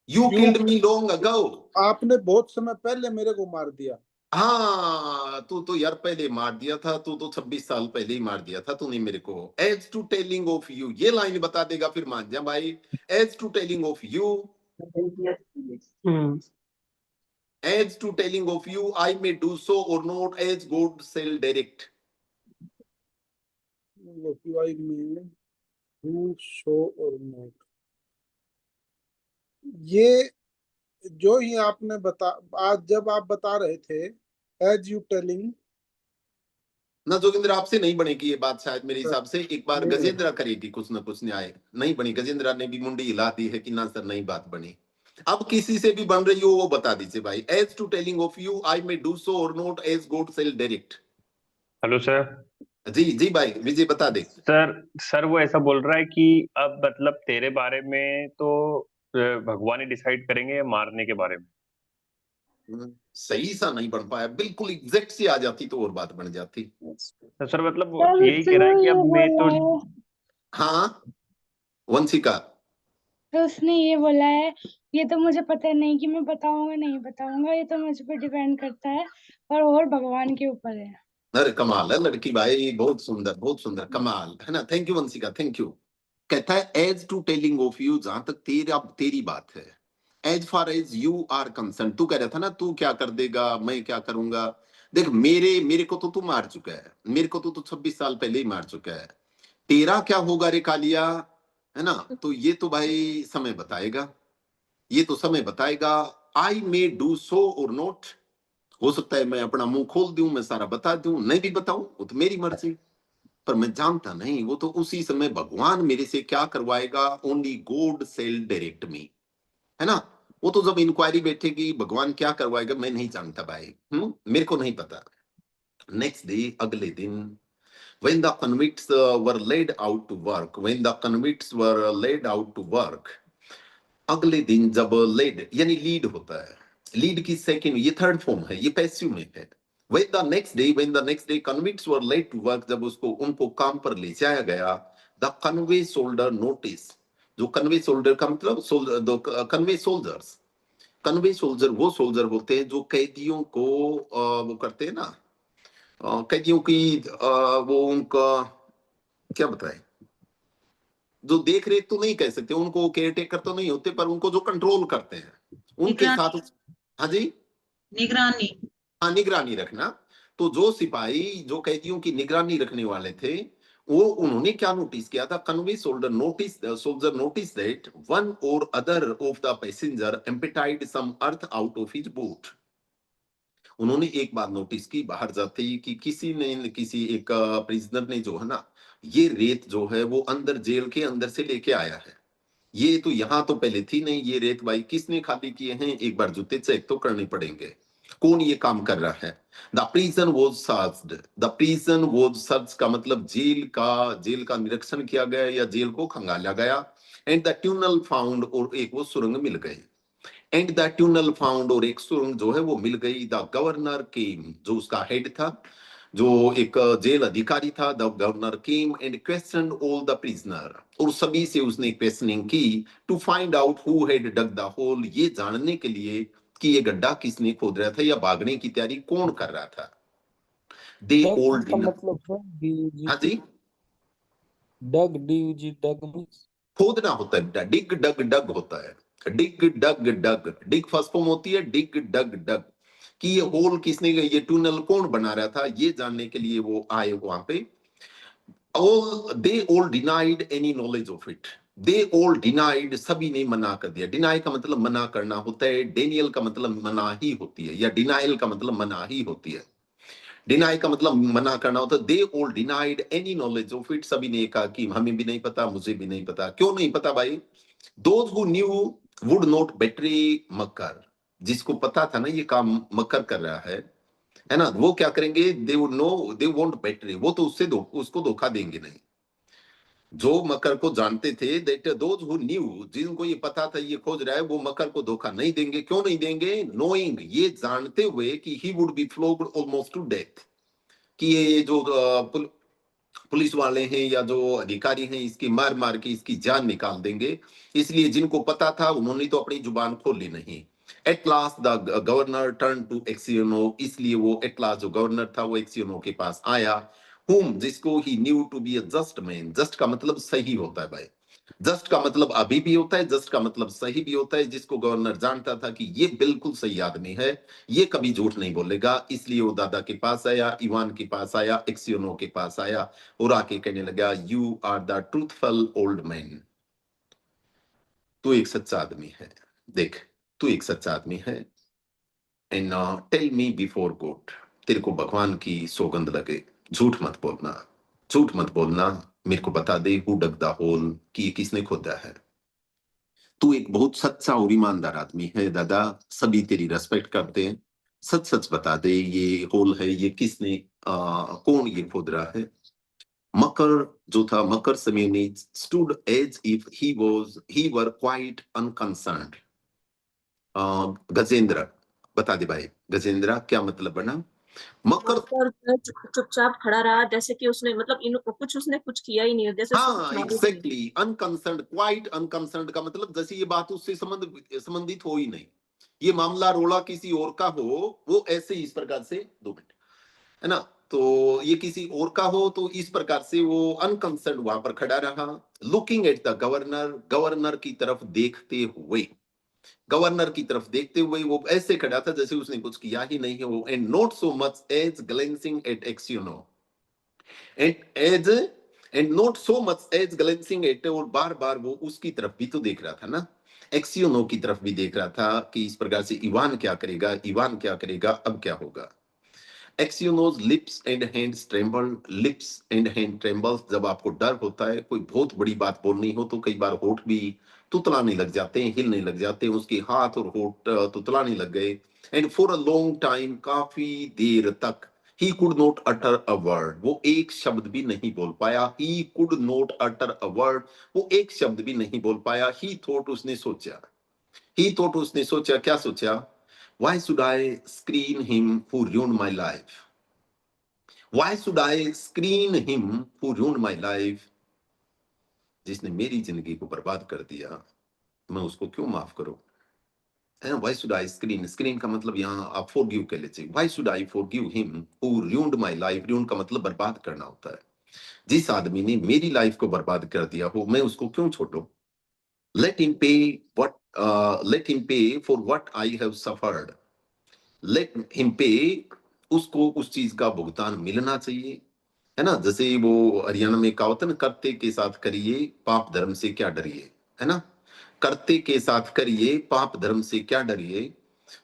you You- killed me long ago. आपने बहुत समय पहले मेरे को मार दिया। हाँ, तू तो यार पहले मार दिया था, तू तो 26 साल पहले ही मार दिया था तूने मेरे को। As to telling of you, ये लाइन बता देगा फिर मान जा भाई। As to telling of you, as to telling of you, I may do so or not as God shall direct. I may do so or not. ये जो ही आपने आज जब आप बता रहे थे, एज यू टेलिंग, ना जोगिंद्र आपसे नहीं बनेगी ये बात शायद, मेरे हिसाब से एक बार नहीं। गजेंद्रा करेगी कुछ ना कुछ न्याय। नहीं बनी, गजेंद्रा ने भी मुंडी हिला दी है कि ना सर नहीं बात बनी। अब किसी से भी बन रही हो वो बता दीजिए भाई। As to telling of you, I may do so or not as God shall direct. Hello sir. जी जी भाई, विजय बता दे। सर वो ऐसा बोल रहा है कि अब मतलब तेरे बारे में तो भगवान ही डिसाइड करेंगे, मारने के बारे में। सही सा नहीं बन पाया, बिल्कुल एग्जैक्ट सी आ जाती तो और बात बन जाती। तो सर मतलब वो यही कह रहा है कि अब मैं तो हाँ वंशिका, तो उसने ये बोला है, ये तो मुझे पता नहीं कि मैं बताऊंगा नहीं बताऊंगा, ये तो मुझ पर डिपेंड करता है और भगवान के ऊपर है। अरे कमाल है लड़की भाई, बहुत सुंदर, कमाल है ना। Thank you Vanshika, thank you. कहता है as to telling of you, जहां तक तेरी बात है, as far as you are concern. तू कह रहा था ना तू क्या कर देगा, मैं क्या करूंगा। देख मेरे को तो तू मार चुका है, मेरे को तो तू 26 साल पहले ही मार चुका है। तेरा क्या होगा रे कालिया, है ना। तो ये तो भाई समय बताएगा। ये तो समय बताएगा। आई may do so or not, हो सकता है मैं अपना मुंह खोल दूं, मैं सारा बता दूं, नहीं भी बताऊं, वो तो मेरी मर्जी, पर मैं जानता नहीं। वो तो उसी समय भगवान मेरे से क्या करवाएगा, ओनली गॉड सेल डायरेक्ट मी, है ना। वो तो जब इंक्वायरी बैठेगी भगवान क्या करवाएगा मैं नहीं जानता भाई, मेरे को नहीं पता। नेक्स्ट डे, अगले दिन, when the convicts were laid out to work, when the convicts were laid out to work, अगले दिन जब लेड यानी लीड होता है, लीड की सेकंड, ये थर्ड फॉर्म है, ये पैसिव में है। when the next day convicts were laid to work, जब उनको काम पर ले जाया गया, the convoy soldier notice, जो कन्वे सोल्डर का मतलब कन्वे सोल्जर्स, कन्वे सोल्जर वो सोल्जर होते हैं जो कैदियों को वो करते हैं ना, कैदियों की वो उनका क्या बताएं, जो देख रेख तो नहीं कह सकते, उनको केयर टेकर तो नहीं होते, पर उनको जो कंट्रोल करते हैं उनके साथ, हाँ जी, निगरानी, हाँ निगरानी रखना। तो जो सिपाही जो कैदियों की निगरानी रखने वाले थे, वो उन्होंने क्या नोटिस किया था, convoy soldier notice that one or other of the passenger emptied some earth out of his boot. उन्होंने एक बात नोटिस की बाहर जाते ही कि किसी एक प्रिजनर ने जो है ना, ये रेत जो है वो अंदर जेल के अंदर से लेके आया है। ये तो यहाँ तो पहले थी नहीं, ये रेत भाई किसने खाली किए हैं, एक बार जूते चेक तो करने पड़ेंगे, कौन ये काम कर रहा है। The prison was searched, the prison was search का मतलब जेल का निरीक्षण किया गया या जेल को खंगाला गया। एंड द ट्यूनल फाउंड, और एक वो सुरंग मिल गई। एंड द ट्यूनल फाउंड, और एक सुरंग जो है वो मिल गई। द गवर्नर केम, जो उसका हेड था, जो एक जेल अधिकारी था, the governor came and question all the prisoner, और सभी से उसने क्वेश्चनिंग की, to find out who had dug the hole, ये जानने के लिए कि ये गड्ढा किसने खोद रहा था या भागने की तैयारी कौन कर रहा था। दे ऑल डग का मतलब है DUG, हाँ जी, डग DUG, डग मीन्स खोदना होता है बेटा, डिग डग डग होता है, डिग डग डग, डिग फर्स्ट फॉर्म होती है, डिग डग डग, कि ये होल किसने, ये टनल कौन बना रहा था, ये जानने के लिए वो आए वहां पे। all they all denied any knowledge of it, they all denied, सभी ने मना कर दिया। डिनाई का मतलब मना करना होता है, डेनियल का मतलब मना ही होती है, या डिनाइल का मतलब मना ही होती है। डिनाई का मतलब मना करना होता है। They all denied any knowledge of it, सभी ने कहा कि हमें भी नहीं पता, मुझे भी नहीं पता। क्यों नहीं पता भाई, those who knew would not betray Makar, जिसको पता था ना ये काम मक्कर कर रहा है ना, वो क्या करेंगे, they would know, they won't betray, वो तो उसको धोखा देंगे नहीं। जो मकर को जानते थे, दैट दोज हु न्यू, जिनको ये पता था ये खोज रहा है, वो मकर को धोखा नहीं देंगे। क्यों नहीं देंगे, नोइंग, ये जानते हुए कि he would be flogged almost to death, कि ये जो पुलिस वाले हैं या जो अधिकारी हैं इसकी मार मार के इसकी जान निकाल देंगे। इसलिए जिनको पता था उन्होंने तो अपनी जुबान खोली नहीं। At last the governor turn to Aksyonov, इसलिए वो एट लास्ट जो गवर्नर था वो एक्सियोनो के पास आया, whom, जिसको he knew to be a just man, just का मतलब सही होता है भाई, जस्ट का मतलब अभी भी होता है, जस्ट का मतलब सही भी होता है, जिसको गवर्नर जानता था कि ये बिल्कुल सही आदमी है, ये कभी झूठ नहीं बोलेगा। इसलिए वो दादा के पास आया, इवान के पास आया, एक्सियोनो के पास आया, और आके कहने लगा, you are the truthful old man, तू एक सच्चा आदमी है, देख तू एक सच्चा आदमी है। And tell me before God, तेरे को भगवान की सौगंध लगे, झूठ मत बोलना, झूठ मत बोलना, मेरे को बता दे हु डग द होल, कि ये किसने खोदा है। तू एक बहुत सच्चा और ईमानदार आदमी है दादा, सभी तेरी रेस्पेक्ट करते हैं, सच सच बता दे ये होल है, ये किसने कौन ये खोद रहा है। मकर जो था, Makar Semyonich stood as if he were quite unconcerned. Gajendra बता दे भाई, गजेंद्र क्या मतलब बना। मकर चुपचाप खड़ा रहा, जैसे कि उसने मतलब कुछ किया ही नहीं, जैसे हाँ एग्जैक्टली, अनकंसर्न्ड, क्वाइट अनकंसर्न्ड का मतलब जैसे ये बात उससे संबंधित हो ही नहीं, ये मामला रोड़ा किसी और का हो, वो ऐसे इस प्रकार से 2 मिनट, है ना, तो ये किसी और का हो तो इस प्रकार से वो अनकंसर्न्ड वहां पर खड़ा रहा। Looking at the governor, governor की तरफ देखते हुए, गवर्नर की तरफ देखते हुए वो ऐसे खड़ा था जैसे उसने कुछ किया ही नहीं है वो। And not so much as glancing at Aksyonov, and not so much as glancing at, और बार बार वो उसकी तरफ भी तो देख रहा था ना। एक्सियोनो की तरफ भी देख रहा था कि इस प्रकार से इवान क्या करेगा, इवान क्या करेगा, अब क्या होगा। Aksyonov's lips and hands tremble, lips and hand trembles. जब आपको डर होता है, कोई बहुत बड़ी बात बोलनी हो तो कई बार होठ भी तुतलाने लग जाते हैं, हिलने लग जाते हैं। उसके हाथ और होठ तुतलाने लग गए। And for a long time, काफी देर तक, he could not utter a word, वो एक शब्द भी नहीं बोल पाया। He could not utter a word, वो एक शब्द भी नहीं बोल पाया। ही थॉट, उसने सोचा, ही थॉट, उसने सोचा, क्या सोचा? Why should I screen him who ruined my life? Why should I screen him who ruined my life? जिसने मेरी जिंदगी को बर्बाद कर दिया, मैं उसको क्यों माफ करूं? Why should I screen? Screen का मतलब यहाँ आप forgive कह लीजिए। Why should I forgive him who ruined my life? Ruin का मतलब बर्बाद करना होता है। जिस आदमी ने मेरी लाइफ को बर्बाद कर दिया हो, मैं उसको क्यों छोड़ूं? Let him pay let him pay for what I have suffered. Let him pay, उसको उस चीज का भुगतान मिलना चाहिए, है ना। जैसे वो हरियाणा में कहावत है ना, करते के साथ करिए, पाप धर्म से क्या डरिए, है ना। करते के साथ करिए, पाप धर्म से क्या डरिए।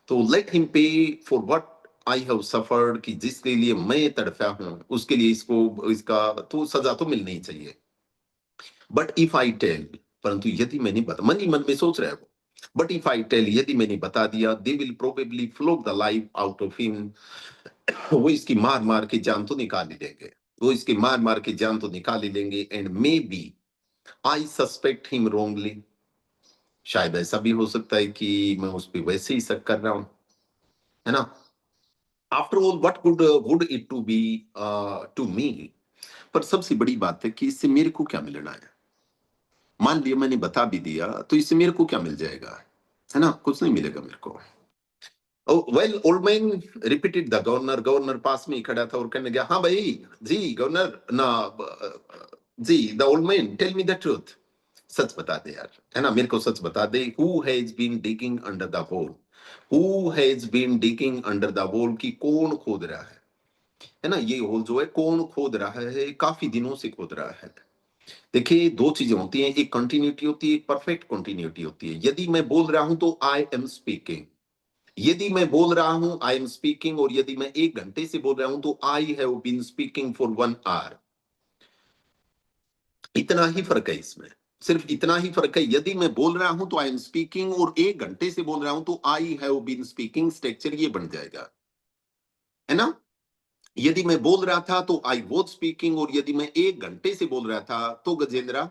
तो let him pay for what I have suffered, कि जिसके लिए मैं तड़फा हूं, उसके लिए इसको, इसका तो सजा तो मिलनी चाहिए। बट इफ आई टेल, परंतु यदि मैंने बता, मन ही मन में सोच रहा है वो, बट इफ आई टेल, यदि मैंने बता दिया, they will probably flog the life out of him, वो इसकी मार मार के जान तो निकाल ही लेंगे, वो इसकी मार मार के जान तो निकाल ही लेंगे। And may be I suspect him wrongly, शायद ऐसा भी हो सकता है कि मैं उस पर वैसे ही शक कर रहा हूं, है ना। After all what would it to be to me, पर सबसे बड़ी बात है कि इससे मेरे को क्या मिलना है। मान लिया मैंने बता भी दिया, तो इससे मेरे को क्या मिल जाएगा, है ना। कुछ नहीं मिलेगा मेरे को। Well, old man repeated the governor, governor पास में ही खड़ा था और कहने लगा, हाँ भाई जी गवर्नर ना, जी the old man, tell me the truth, सच बता दे यार, है ना, मेरे को सच बता दे। Who has been digging under the wall, who has been digging under the wall, की कौन खोद रहा है ना। ये होल जो है कौन खोद रहा है, काफी दिनों से खोद रहा है। देखिए दो चीजें होती हैं, एक कंटिन्यूटी होती है, एक परफेक्ट कंटिन्यूटी होती है। यदि मैं बोल रहा हूं तो आई एम स्पीकिंग, यदि मैं बोल रहा हूं आई एम स्पीकिंग, और यदि मैं 1 घंटे से बोल रहा हूं तो I have been speaking for 1 hour. इतना ही फर्क है इसमें, सिर्फ इतना ही फर्क है। यदि मैं बोल रहा हूं तो आई एम स्पीकिंग, और 1 घंटे से बोल रहा हूं तो I have been speaking, structure ये बन जाएगा, है ना। यदि मैं बोल रहा था तो आई वॉज स्पीकिंग, और यदि मैं 1 घंटे से बोल रहा था तो Gajendra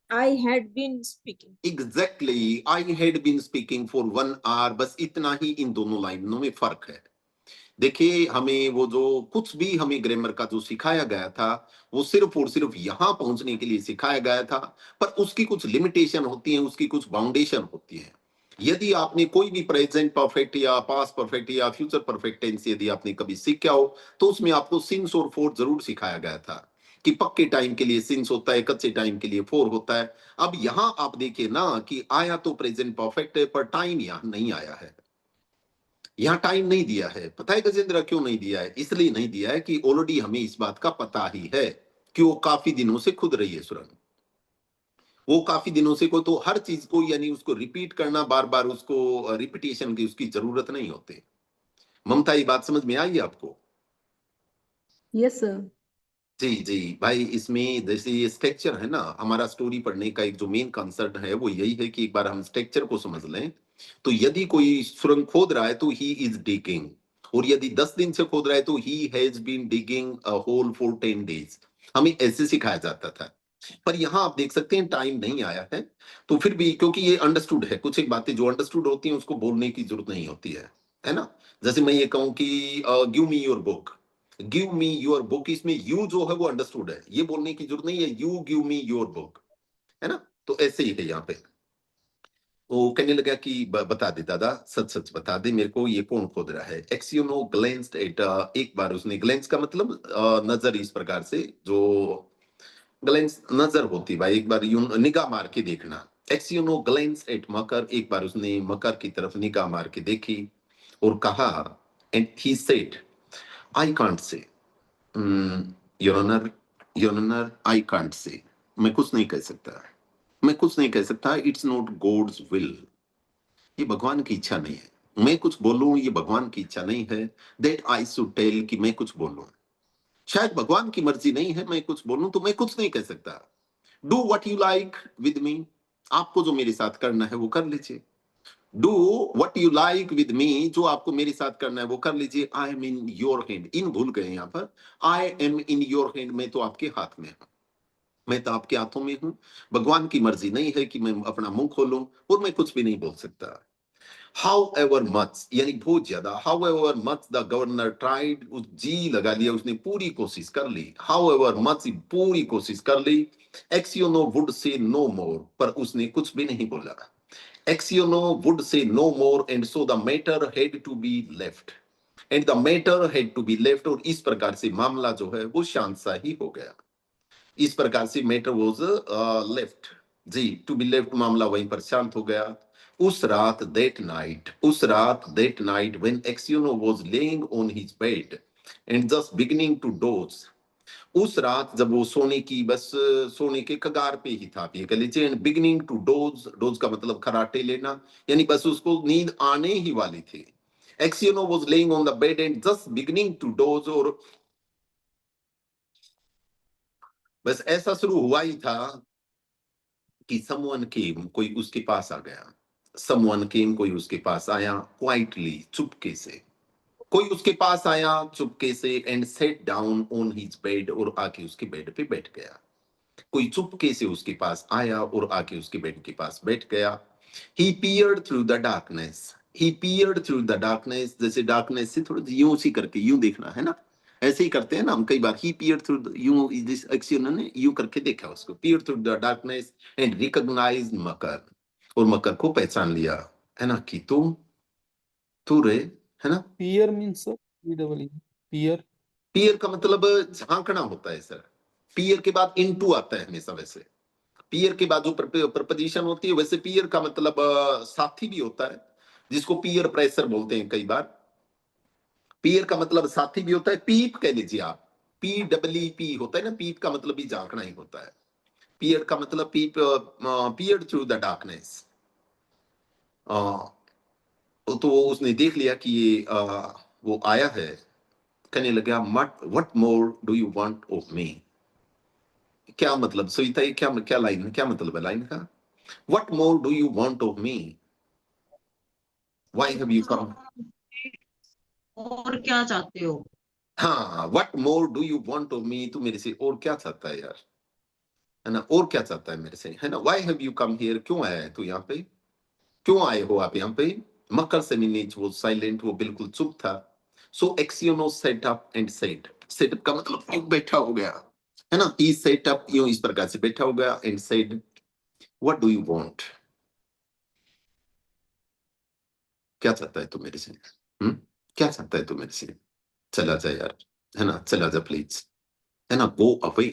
I had been speaking. Exactly, I had been speaking for 1 hour. बस इतना ही इन दोनों लाइनों में फर्क है। देखिए हमें वो जो कुछ भी हमें ग्रामर का जो सिखाया गया था, वो सिर्फ और सिर्फ यहां पहुंचने के लिए सिखाया गया था, पर उसकी कुछ लिमिटेशन होती है, उसकी कुछ बाउंडेशन होती है। यदि आपने कोई भी प्रेजेंट परफेक्ट या पास्ट परफेक्ट या फ्यूचर परफेक्ट टेंस यदि आपने कभी सीखा हो, तो उसमें आपको सिंस और फोर जरूर सिखाया गया था कि पक्के टाइम के लिए सिंस होता है, कच्चे टाइम के लिए फोर होता है। अब यहां आप देखिए ना कि आया तो प्रेजेंट परफेक्ट है, पर टाइम यहां नहीं आया है, यहाँ टाइम नहीं दिया है। पता है गजेंद्र क्यों नहीं दिया है? इसलिए नहीं दिया है कि ऑलरेडी हमें इस बात का पता ही है कि वो काफी दिनों से खुद रही है सुरंग, वो काफी दिनों से को, तो हर चीज को यानी उसको रिपीट करना, बार बार उसको रिपीटेशन की उसकी जरूरत नहीं होती। ममता ये बात समझ में आई आपको? Yes sir. जी जी भाई, इसमें जैसे ये स्ट्रक्चर है ना, हमारा स्टोरी पढ़ने का एक जो मेन कंसेप्ट है वो यही है कि एक बार हम स्ट्रक्चर को समझ लें। तो यदि कोई सुरंग खोद रहा है तो ही इज डिगिंग, और यदि 10 दिन से खोद रहा है तो he has been digging a hole for 10 days. हमें ऐसे सिखाया जाता था, पर यहाँ आप देख सकते हैं टाइम नहीं आया है। तो फिर भी क्योंकि ये अंडरस्टूड है, कुछ एक बातें जो अंडरस्टूड होती हैं उसको बोलने की जरूरत नहीं होती है ना। जैसे मैं ये कहूँ कि give me your book, give me your book, इसमें यू जो है वो अंडरस्टूड है, ये बोलने की जरूरत नहीं है, you give me your book, है ना। तो ऐसे ही है यहाँ पे। वो कहने लगा कि बता दे दादा, सच सच बता दे मेरे को, ये कौन खोद रहा है। एक्सियोनो ग्लेंस्ड एट, एक बार उसने, ग्लेंस का मतलब नजर, इस प्रकार से जो ग्लेंस नजर होती भाई, एक बार यूं निगाह मार के देखना। एक्सियोनो ग्लेंस एट मकर, एक बार उसने मकर की तरफ निगाह मार के देखी और कहा, and he said I can't say, your honour, your honour I can't say, मैं कुछ नहीं कह सकता। मैं कुछ नहीं कह सकता, इट्स नॉट गॉड्स विल, ये भगवान की इच्छा नहीं है। मैं कुछ बोलूं ये भगवान की इच्छा नहीं है, दैट आई शुड टेल कि मैं कुछ बोलूं। शायद भगवान की मर्जी नहीं है मैं कुछ बोलूं, तो मैं कुछ नहीं कह सकता। Do what you like with me, आपको जो मेरे साथ करना है वो कर लीजिए। Do what you like with me, जो आपको मेरे साथ करना है वो कर लीजिए। I am in your hand, इन भूल गए यहाँ पर, I am in your hand, मैं तो आपके हाथ में हूं, मैं तो आपके हाथों में हूं। भगवान की मर्जी नहीं है कि मैं अपना मुंह खोलूं और मैं कुछ भी नहीं बोल सकता। However much, यानी बहुत ज्यादा, however much the governor tried, उस जी लगा लिया उसने, पूरी कोशिश कर ली। However much, पूरी कोशिश कर ली। Acciono would say no more, पर उसने कुछ भी नहीं बोला। Acciono would say no more, and so the matter had to be left. And the matter had to be left, और इस प्रकार से मामला जो है वो शांत सा ही हो गया। इस प्रकार से मैटर वॉज लेफ्ट, जी, टू बी लेफ्ट, मामला वहीं पर शांत हो गया। उस रात that night when Aksionov was lying on his bed and just beginning to doze, उस रात जब वो सोने की बस सोने के कगार पे ही था, आप ये कह लीजिए। And beginning to doze, doze का मतलब खराटे लेना, यानी बस उसको नींद आने ही वाली थी। Aksionov was lying on the bed and just beginning to doze, और बस ऐसा शुरू हुआ ही था कि someone came, कोई उसके पास आ गया। someone came, कोई उसके पास आया, quietly, चुपके से। कोई उसके पास आया चुपके से, and sat down on his bed, और आके उसके बेड पे बैठ गया। कोई चुपके से उसके पास आया और आके उसके बेड के पास बैठ गया। He peered through the darkness. He peered through the darkness, जैसे darkness से थोड़ा यूं सी करके यूं देखना है ना, ऐसे ही करते हैं ना हम कई बार। He peered through the, यूं, जिस एक्शन ने यूं करके देखा उसको, peered through the darkness and recognized मकर, और मकर को पहचान लिया, है ना, कि तू रे, है ना। Peer means sir, PWE. Peer. पियर का मतलब झांकना होता है सर। पियर के बाद इनटू आता है हमेशा। वैसे पियर के बाद जो प्रपोजिशन होती है, वैसे पियर का मतलब साथी भी होता है, जिसको पियर प्रेशर बोलते हैं कई बार। पियर का मतलब साथी भी होता है। पीप कह लीजिए आप, PWP होता है ना, पीप का मतलब भी झांकना ही होता है। पियर का मतलब पीप, पियर थ्रू द डार्कनेस। तो उसने देख लिया कि ये वो आया है। कहने लगा, what more do you want of me, क्या मतलब सविता, ये क्या क्या लाइन है, क्या मतलब है लाइन का? What more do you want of me, why have you come. और क्या चाहते हो? हाँ, what more do you want of me, तू मेरे से और क्या चाहता है यार, है ना, और क्या चाहता है मेरे से, है ना। Why have you come here, क्यों आया है तू यहाँ पे, क्यों आए हो आप यहाँ पे। मकर सेमिनिच वो साइलेंट, वो बिल्कुल चुप था। So Aksionov sat up and said, sat up का मतलब बैठा हो गया, है ना। ही सेट अप, यूं इस प्रकार से बैठा हो गया, and said, what do you want, क्या चाहता है तू मेरे से, क्या चाहता है तू मेरे से। चला जा यार, है ना, चला जा प्लीज, है ना, गो अवे,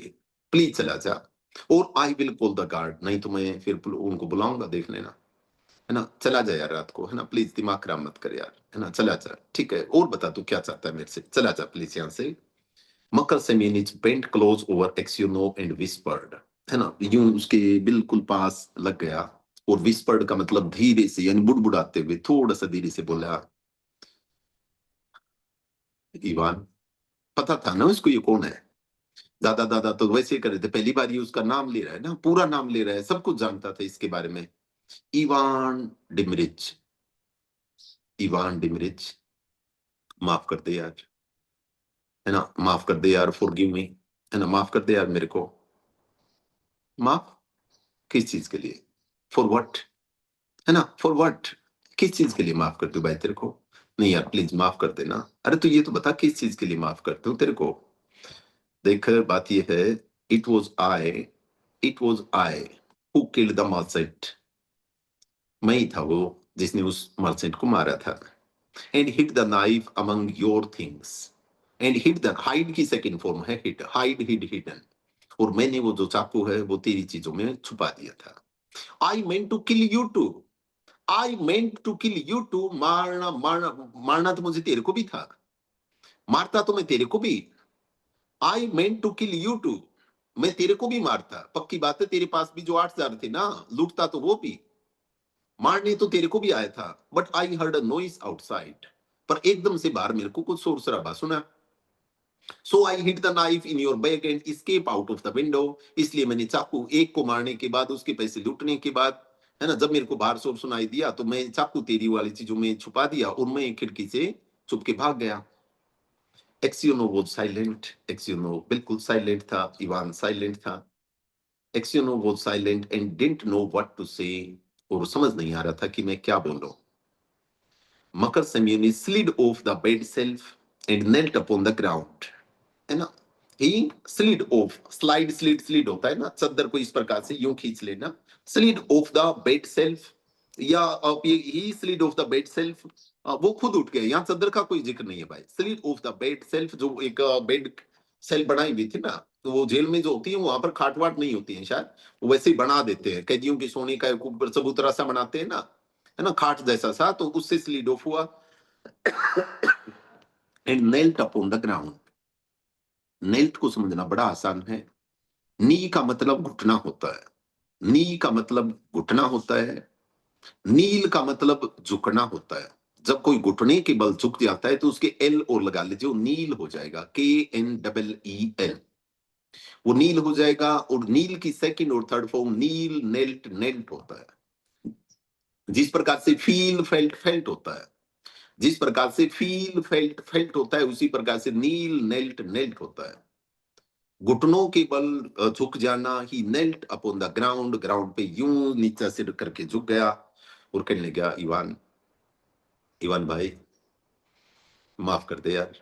प्लीज चला जा। और I will call the guard, नहीं तो मैं फिर उनको बुलाऊंगा, देख लेना, है ना। चला जा यार रात को, है ना, प्लीज दिमाग खराब मत कर यार, है ना, चला जा, ठीक है। और बता तू क्या चाहता है मेरे से, चला जा प्लीज यहाँ से। Makar Semyonich bent close over Aksionov and whispered, है ना, यूं उसके बिल्कुल पास लग गया, और विस्पर्ड का मतलब धीरे से, यानी बुड़बुड़ाते हुए थोड़ा सा धीरे से बोला, इवान। पता था ना उसको ये कौन है। दादा दादा तो वैसे ही कर रहे थे, पहली बार ये उसका नाम ले रहा है ना, पूरा नाम ले रहा है, सब कुछ जानता था इसके बारे में। इवान डिमरिच, इवान डिमरिच, माफ कर दे यार, है ना, माफ कर दे यार, फॉरगिव मी, है ना, माफ कर दे यार मेरे को। माफ किस चीज के लिए, फॉर व्हाट, है ना, फॉर व्हाट, किस चीज के लिए माफ करते हो भाई तेरे को। नहीं यार प्लीज माफ कर देना। अरे तो ये तो बता किस चीज के लिए माफ करते हो तेरे को। देख बात ये है, it was I who killed the merchant, मैं ही था वो जिसने उस मर्चेंट को मारा था। And hit the knife among your things, and hit the, hide की सेकंड फॉर्म है हिट, हाइड हिड हिडन, और मैंने वो जो चाकू है वो तेरी चीजों में छुपा दिया था। I meant to kill you too, I meant to kill you too, मारना मारना मारना तो मुझे तेरे को भी था, मारता तो मैं तेरे को भी। I meant to kill you too, मैं तेरे को भी मारता, पक्की बात है, तेरे पास भी जो 8,000 थे ना, लूटता तो वो भी, मारने तो तेरे को भी आया था, but I heard a noise outside, पर एकदम से बाहर मेरे को कुछ शोर शराबा सुना, so I hit the knife in your bag and escape out of the window, इसलिए मैंने चाकू, एक को मारने के बाद, उसके पैसे लूटने के बाद, है ना, जब मेरे को बाहर शोर सुनाई दिया तो मैं चाकू तेरी वाली चीजों में छुपा दिया और मैं खिड़की से छुप के भाग गया। एक्सियोनो वॉज साइलेंट, एक्सियोनो बिल्कुल साइलेंट था, इवान साइलेंट था। Aksionov was silent and didn't know what to say, और समझ नहीं आ रहा था कि मैं क्या बोलूं। मकर सेम्योनी slid off the bed shelf and knelt upon the ground, है ना, he slid off, slid होता है ना, चद्दर को इस प्रकार से यूं खींच लेना, slid off the bed shelf, या he slid off the bed shelf, वो खुद उठ गए, यहाँ चद्दर का कोई जिक्र नहीं है भाई। slid off the bed shelf, जो एक बेड सेल्फ बनाई हुई थी ना, तो वो जेल में जो होती है वहां पर खाट वाट नहीं होती है शायद, वो वैसे ही बना देते हैं, कैदियों की सोने का एक ऊपर चबूतरा सा बनाते हैं ना, है ना, खाट जैसा सा, तो उससे स्लीड ऑफ हुआ and knelt upon the ground. Knelt को समझना बड़ा आसान है। नी का मतलब घुटना होता है, नी का मतलब घुटना होता है, नील का मतलब झुकना होता है। जब कोई घुटने के बल झुक जाता है तो उसके एल और लगा लीजिए, नील हो जाएगा, KNEEL, वो नील हो जाएगा। और नील की सेकंड और थर्ड फॉर्म नील, नेल्ट, नेल्ट होता है। जिस प्रकार से फील, फेल्ट, फेल्ट होता है, जिस प्रकार से फील, फेल्ट, फेल्ट होता है, उसी प्रकार से नील, नेल्ट, नेल्ट होता है। घुटनों के बल झुक जाना, ही knelt upon the ground, ground पे यूं नीचा सिर करके झुक गया और कहने लगा, इवान, इवान भाई माफ कर दे यार,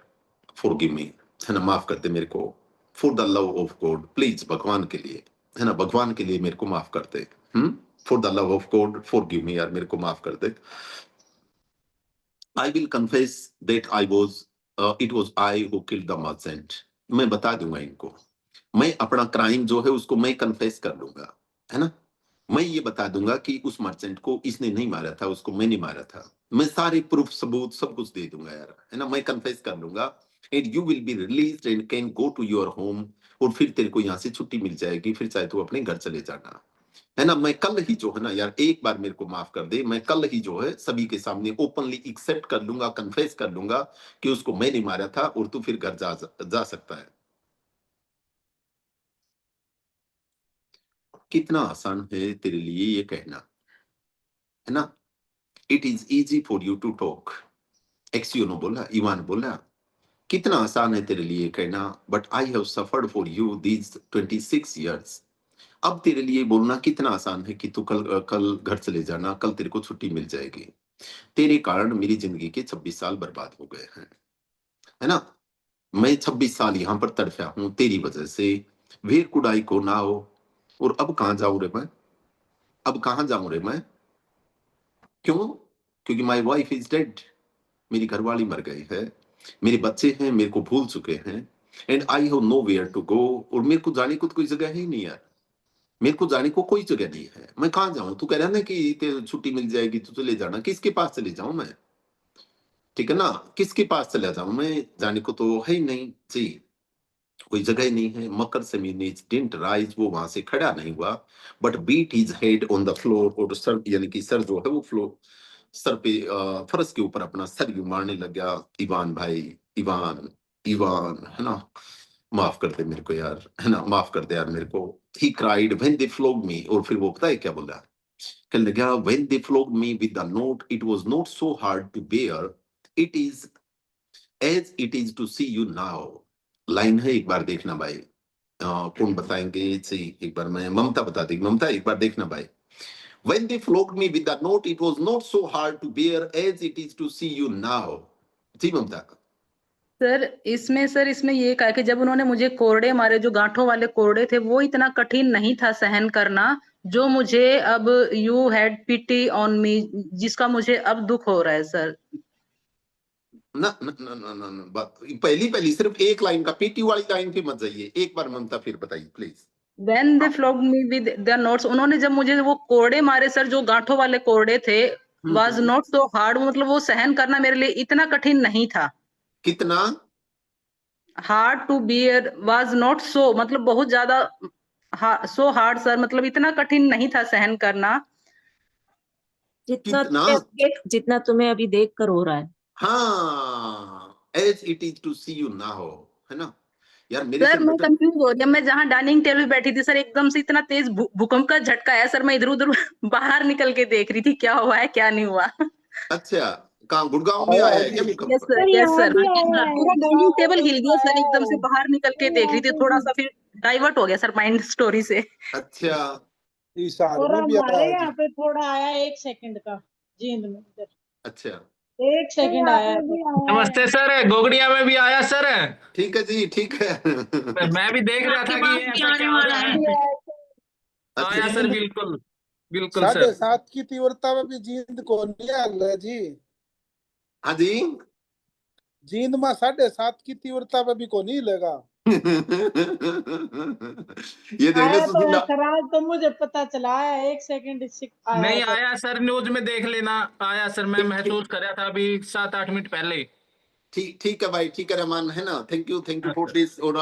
फॉरगिव मी, है ना, माफ कर दे मेरे को, for the love of God, please, भगवान के लिए, है ना, भगवान के लिए मेरे को माफ कर दे, for the love of God forgive me, यार मेरे को माफ कर दे। I will confess that it was I who killed the merchant. मैं बता दूंगा इनको, मैं अपना क्राइम जो है उसको मैं कन्फेस कर लूंगा, है ना, मैं ये बता दूंगा कि उस मर्चेंट को इसने नहीं मारा था, उसको मैंने मारा था, मैं सारे प्रूफ, सबूत, सब कुछ दे दूंगा यार, है ना, मैं कन्फेस कर लूंगा। And you will be released and can go to your home, और फिर तेरे को यहाँ से छुट्टी मिल जाएगी, फिर चाहे तू अपने घर चले जाना, है ना। मैं कल ही जो है ना यार, एक बार मेरे को माफ कर दे, मैं कल ही जो है सभी के सामने ओपनली एक्सेप्ट कर लूंगा, कन्फेस कर लूंगा कि उसको मैंने मारा था, और तू फिर घर जा सकता है। कितना आसान है तेरे लिए ये कहना, है ना। It is easy for you to talk, Aksionov बोला, इवान बोला, कितना आसान है तेरे लिए कहना, but I have suffered for you these 26 years। अब तेरे लिए बोलना कितना आसान है कि तू कल घर चले जाना, कल तेरे को छुट्टी मिल जाएगी। तेरे कारण मेरी जिंदगी के 26 साल बर्बाद हो गए हैं, है ना। मैं 26 साल यहाँ पर तड़फा हूं तेरी वजह से, where could I go now, और अब कहां जाऊं रे मैं, अब कहां जाऊं रे मैं, क्यों, क्योंकि माई वाइफ इज डेड, मेरी घरवाली मर गई है, मेरे बच्चे हैं मेरे को भूल चुके हैं, and I have nowhere to go, और मेरे को जाने को कोई जगह ही नहीं है, मेरे को जाने को कोई जगह नहीं है, मैं कहां जाऊं। तू कह रहा है ना कि छुट्टी मिल जाएगी तो चले जाना, किसके पास चले जाऊं मैं, ठीक है ना, किसके पास चला जाऊं मैं, जाने को तो है ही नहीं जी, कोई जगह ही नहीं है। मकर सेम्योनी डिडंट राइज, वो वहां से खड़ा नहीं हुआ, but beat his head on the floor, और सर, यानी कि सर जो है वो फ्लोर, सर पे फर्श के ऊपर अपना सर यूं मारने लग गया, इवान भाई, इवान, इवान, है ना, माफ कर दे मेरे को यार, है ना, माफ कर दे यार मेरे को। He cried when they flogged me, और फिर वो पता है क्या बोला, कहने लगा, when they flogged me with the note, it was not so hard to bear, it is as it is to see you now। Line है, एक बार देखना भाई, कौन बताएंगे जी, एक बार मैं, ममता बता देगी, ममता एक बार देखना भाई। When they flogged me with the note, it was not so hard to bear as it is to see you now। जी ममता। सर इसमें ये कहा कि जब उन्होंने मुझे कोरडे मारे, जो गांठों वाले कोरडे थे, वो इतना कठिन नहीं था सहन करना, जो मुझे अब you had pity on me, जिसका मुझे अब दुख हो रहा है सर। ना ना ना ना ना, ना बात पहली सिर्फ एक लाइन का, पीटी वाली लाइन पे मत जाइए, एक बार ममता फिर बताइए please. When they flogged me with their notes, उन्होंने जब मुझे वो कोरडे मारे सर, जो गांठों वाले कोरडे थे, was not so hard, मतलब वो सहन करना मेरे लिए इतना कठिन नहीं था। कितना hard to bear was not so, मतलब बहुत ज्यादा सो हार्ड सर, मतलब इतना कठिन नहीं था सहन करना। जितना तुम्हें अभी देख कर हो रहा है। हाँ, as it is to see you now, है ना यार। मेरे सर से मैं बेटर कंफ्यूज हो रही हूँ, मैं जहाँ डाइनिंग टेबल बैठी थी सर, एकदम से इतना तेज भूकंप का झटका है सर, मैं इधर उधर बाहर निकल के देख रही थी क्या हुआ है क्या नहीं हुआ। अच्छा, कहाँ गुड़गांव में आया है क्या यस भूकंप? सर, यस यहाँ सर, भी आया है। पूरा डाइनिंग टेबल हिल गया सर, आया एकदम से है। बाहर निकल के देख रही थी, थोड़ा सा फिर डाइवर्ट हो गया सर माइंड स्टोरी से। अच्छा, ईशान और में भी आया हमारे है जी। यहाँ पे थोड़ा आया 1 सेकंड का, जींद में इधर अच्छा, 1 सेकंड यहाँ आया पे है भी बस। आया है। नमस्ते सर, गोगड़िया में भी आया सर। ठीक है जी, ठीक है। मैं भी देख रहा आपके था कि पास ये भी ऐसा आने क्या हो वाला रहा है। है। अच्छा आया जी, सर, बिल्कुल बिल्कुल सर। 7.5 की तीव्रता में भी जींद को नहीं आया है जी। हाँ जी। जींद में 7.5 की तीव्रता में भी को नहीं लगा। ये देखना आया तो है सुशीला। सर, आज तो मुझे पता चला आया 1 सेकंड आया नहीं है बस। आया सर, न्यूज में देख लेना। आया सर, मैं ठीक ठीक महसूस कर रहा था अभी 7-8 मिनट पहले। ठीक ठीक है भाई, ठीक है रहमान, है ना। Thank you for this. और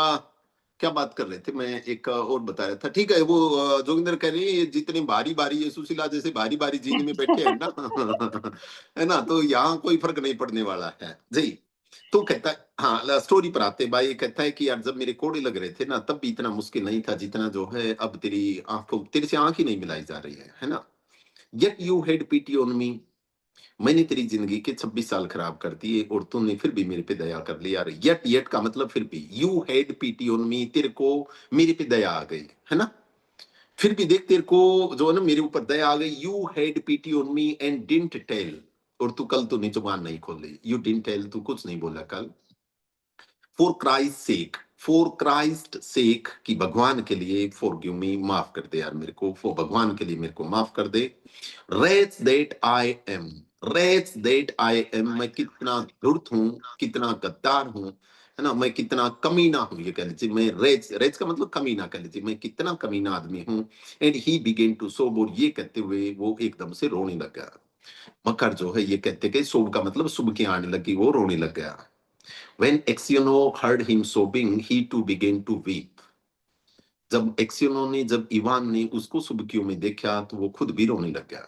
क्या बात कर रहे थे, मैं एक और बता रहा था। ठीक है, वो जोगिंदर कह रही है ये जितने भारी भारी ये सुशीला जैसे भारी भारी जींद में बैठे हैं ना है ना, तो यहाँ कोई फर्क नहीं पड़ने वाला है जी। तो कहता है, हाँ स्टोरी पर आते भाई, ये कहता है कि यार जब मेरे कोड़े लग रहे थे ना, तब भी इतना मुश्किल नहीं था जितना जो है अब तेरी आंखों, तेरे से आंख ही नहीं मिलाई जा रही है ना। Yet you had pity on मी, मैंने तेरी जिंदगी के 26 साल खराब कर दिए और तूने फिर भी मेरे पे दया कर ली यार। येट का मतलब फिर भी, यू हैड पीटी ऑन मी, तेरे को मेरे पे दया आ गई, है ना। फिर भी देख, तेरे को जो है ना मेरे ऊपर दया आ गई। You had pity on me and didn't tell, और तू कल तूने जुबान नहीं खोली। यू डिडंट टेल, तू कुछ नहीं बोला कल। For Christ sake, for Christ sake, कि भगवान के लिए, फॉरगिव मी, माफ कर दे यार मेरे को, फॉर भगवान के लिए मेरे को माफ कर दे। Wretch that I am, wretch that I am, मैं कितना धूर्त हूं, कितना गद्दार हूं, है ना, मैं कितना कमीना हूं, ये कह लीजिए। मैं रेच, रेच का मतलब कमीना कह लीजिए, मैं कितना कमीना आदमी हूं। एंड ही बिगेन टू सोब, और ये कहते हुए वो एकदम से रोने लगा। मकर जो है ये कहते कि सोब का मतलब सुबह की आने लगी, वो रोने लग गया। When Exiono heard him sobbing, he too began to weep. जब एक्सियोनो ने, जब इवान ने उसको सुबकियों में देखा तो वो खुद भी रोने लग गया।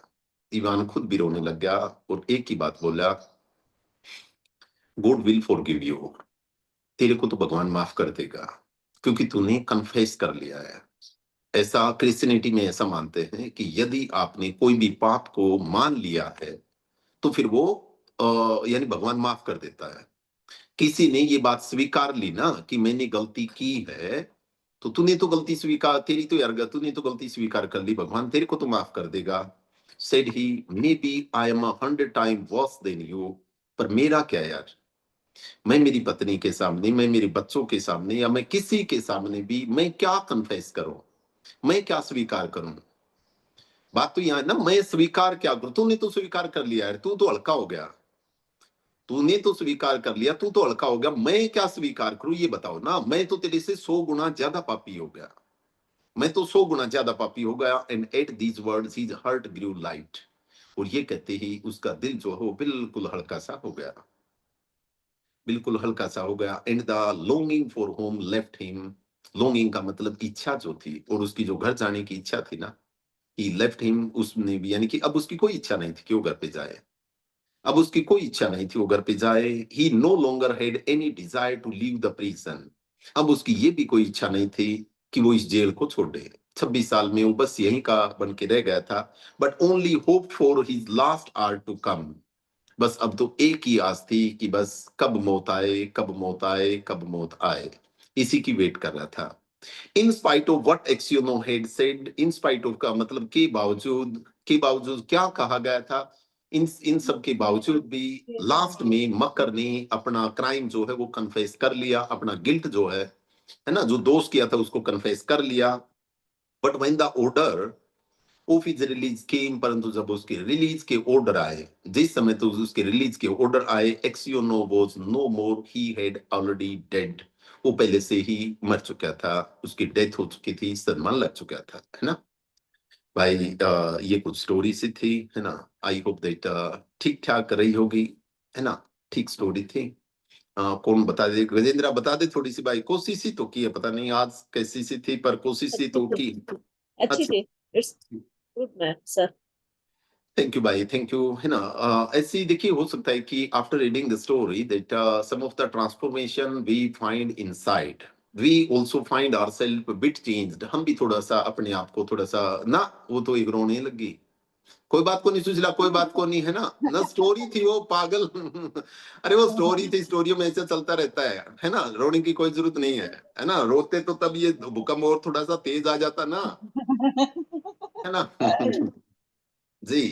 इवान खुद भी रोने लग गया और एक ही बात बोला, गॉड विल फॉरगिव यू, तेरे को तो भगवान माफ कर देगा क्योंकि तूने कन्फेस कर लिया है। ऐसा क्रिश्चियनिटी में ऐसा मानते हैं कि यदि आपने कोई भी पाप को मान लिया है तो फिर वो यानी भगवान माफ कर देता है। किसी ने ये बात स्वीकार ली ना कि मैंने गलती की है, तो तूने तो गलती स्वीकार, तेरी तो यार तूने तो गलती स्वीकार कर ली, भगवान तेरे को तो माफ कर देगा। Said he, may be I am 100 time worse than you, पर मेरा क्या यार, मैं मेरी पत्नी के सामने, मैं मेरे बच्चों के सामने, या मैं किसी के सामने भी मैं क्या कन्फेस करूं, मैं क्या स्वीकार करूं। बात तो यहां है ना, मैं स्वीकार क्या करूं, तूने तो स्वीकार कर लिया यार, तू तो हल्का हो गया, तूने तो स्वीकार कर लिया, तू तो हल्का हो गया, मैं क्या स्वीकार करूं ये बताओ ना। मैं तो तेरे से 100 गुना ज्यादा पापी हो गया, मैं तो 100 गुना ज्यादा पापी हो गया। And at these words his heart grew light, और ये कहते ही उसका दिल जो है बिल्कुल हल्का सा हो गया, बिल्कुल हल्का सा हो गया। And the longing for home left him, longing का मतलब इच्छा जो थी, और उसकी जो घर जाने की इच्छा थी ना, ही लेफ्ट हिम, उसने भी यानी कि अब उसकी कोई इच्छा नहीं थी कि वो घर पे जाए, अब उसकी कोई इच्छा नहीं थी वो घर पे जाए। He no longer had any desire to leave the prison, अब उसकी ये भी कोई इच्छा नहीं थी कि वो इस जेल को छोड़ दे। 26 साल में वो बस यहीं का बन के रह गया था। But only hope for his last hour to come, बस अब तो एक ही आस थी कि बस कब मौत आए, कब मौत आए, कब मौत आए, इसी की वेट कर रहा था। In spite of what Aksionov had said, in spite of का मतलब के बावजूद, के बावजूद क्या कहा गया था, इन सब के बावजूद भी लास्ट में मकर ने अपना क्राइम जो है वो कन्फेस कर लिया, अपना गिल्ट जो है ना, जो दोष किया था उसको कन्फेस कर लिया। But when the order of his release came, परंतु जब उसके रिलीज के ऑर्डर आए, जिस समय तो उसके रिलीज के ऑर्डर आए, Aksionov was no more, he had already dead, वो पहले से ही मर चुका था, उसकी डेथ हो चुकी थी, सदमा लग चुका था, है ना भाई। ये कुछ स्टोरी सी थी, है ना। आई होप दैट ठीक ठाक रही होगी, है ना, ठीक स्टोरी थी। कौन बता दे? गजेंद्र बता दे थोड़ी सी भाई। कोशिश ही तो की है, पता नहीं आज कैसी सी थी पर कोशिश ही तो की। अच्छी थी। It's good ma'am sir. Thank you भाई, थैंक यू। है ना, ऐसे ही देखिए हो सकता है कि after reading the story that some of the transformation we find inside, we also find ourself bit changed. हम भी थोड़ा सा अपने आप को थोड़ा सा ना, वो तो एक रोने लगी, कोई बात को नहीं सुशीला, कोई बात को नहीं, है ना, ना स्टोरी थी वो पागल। अरे वो स्टोरी थी, स्टोरियों में ऐसे चलता रहता है ना, रोने की कोई जरूरत नहीं है ना। रोते तो तब ये भूकंप और थोड़ा सा तेज आ जाता ना, है ना। जी,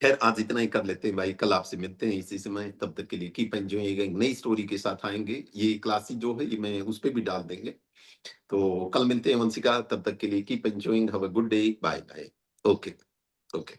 खैर आज इतना ही कर लेते हैं भाई, कल आपसे मिलते हैं इसी समय। तब तक के लिए कीप एंजॉयिंग, एक नई स्टोरी के साथ आएंगे। ये क्लासेस जो है ये मैं उस पे भी डाल देंगे। तो कल मिलते हैं वंशिका, तब तक के लिए keep enjoying, have a good day, bye bye. Okay okay.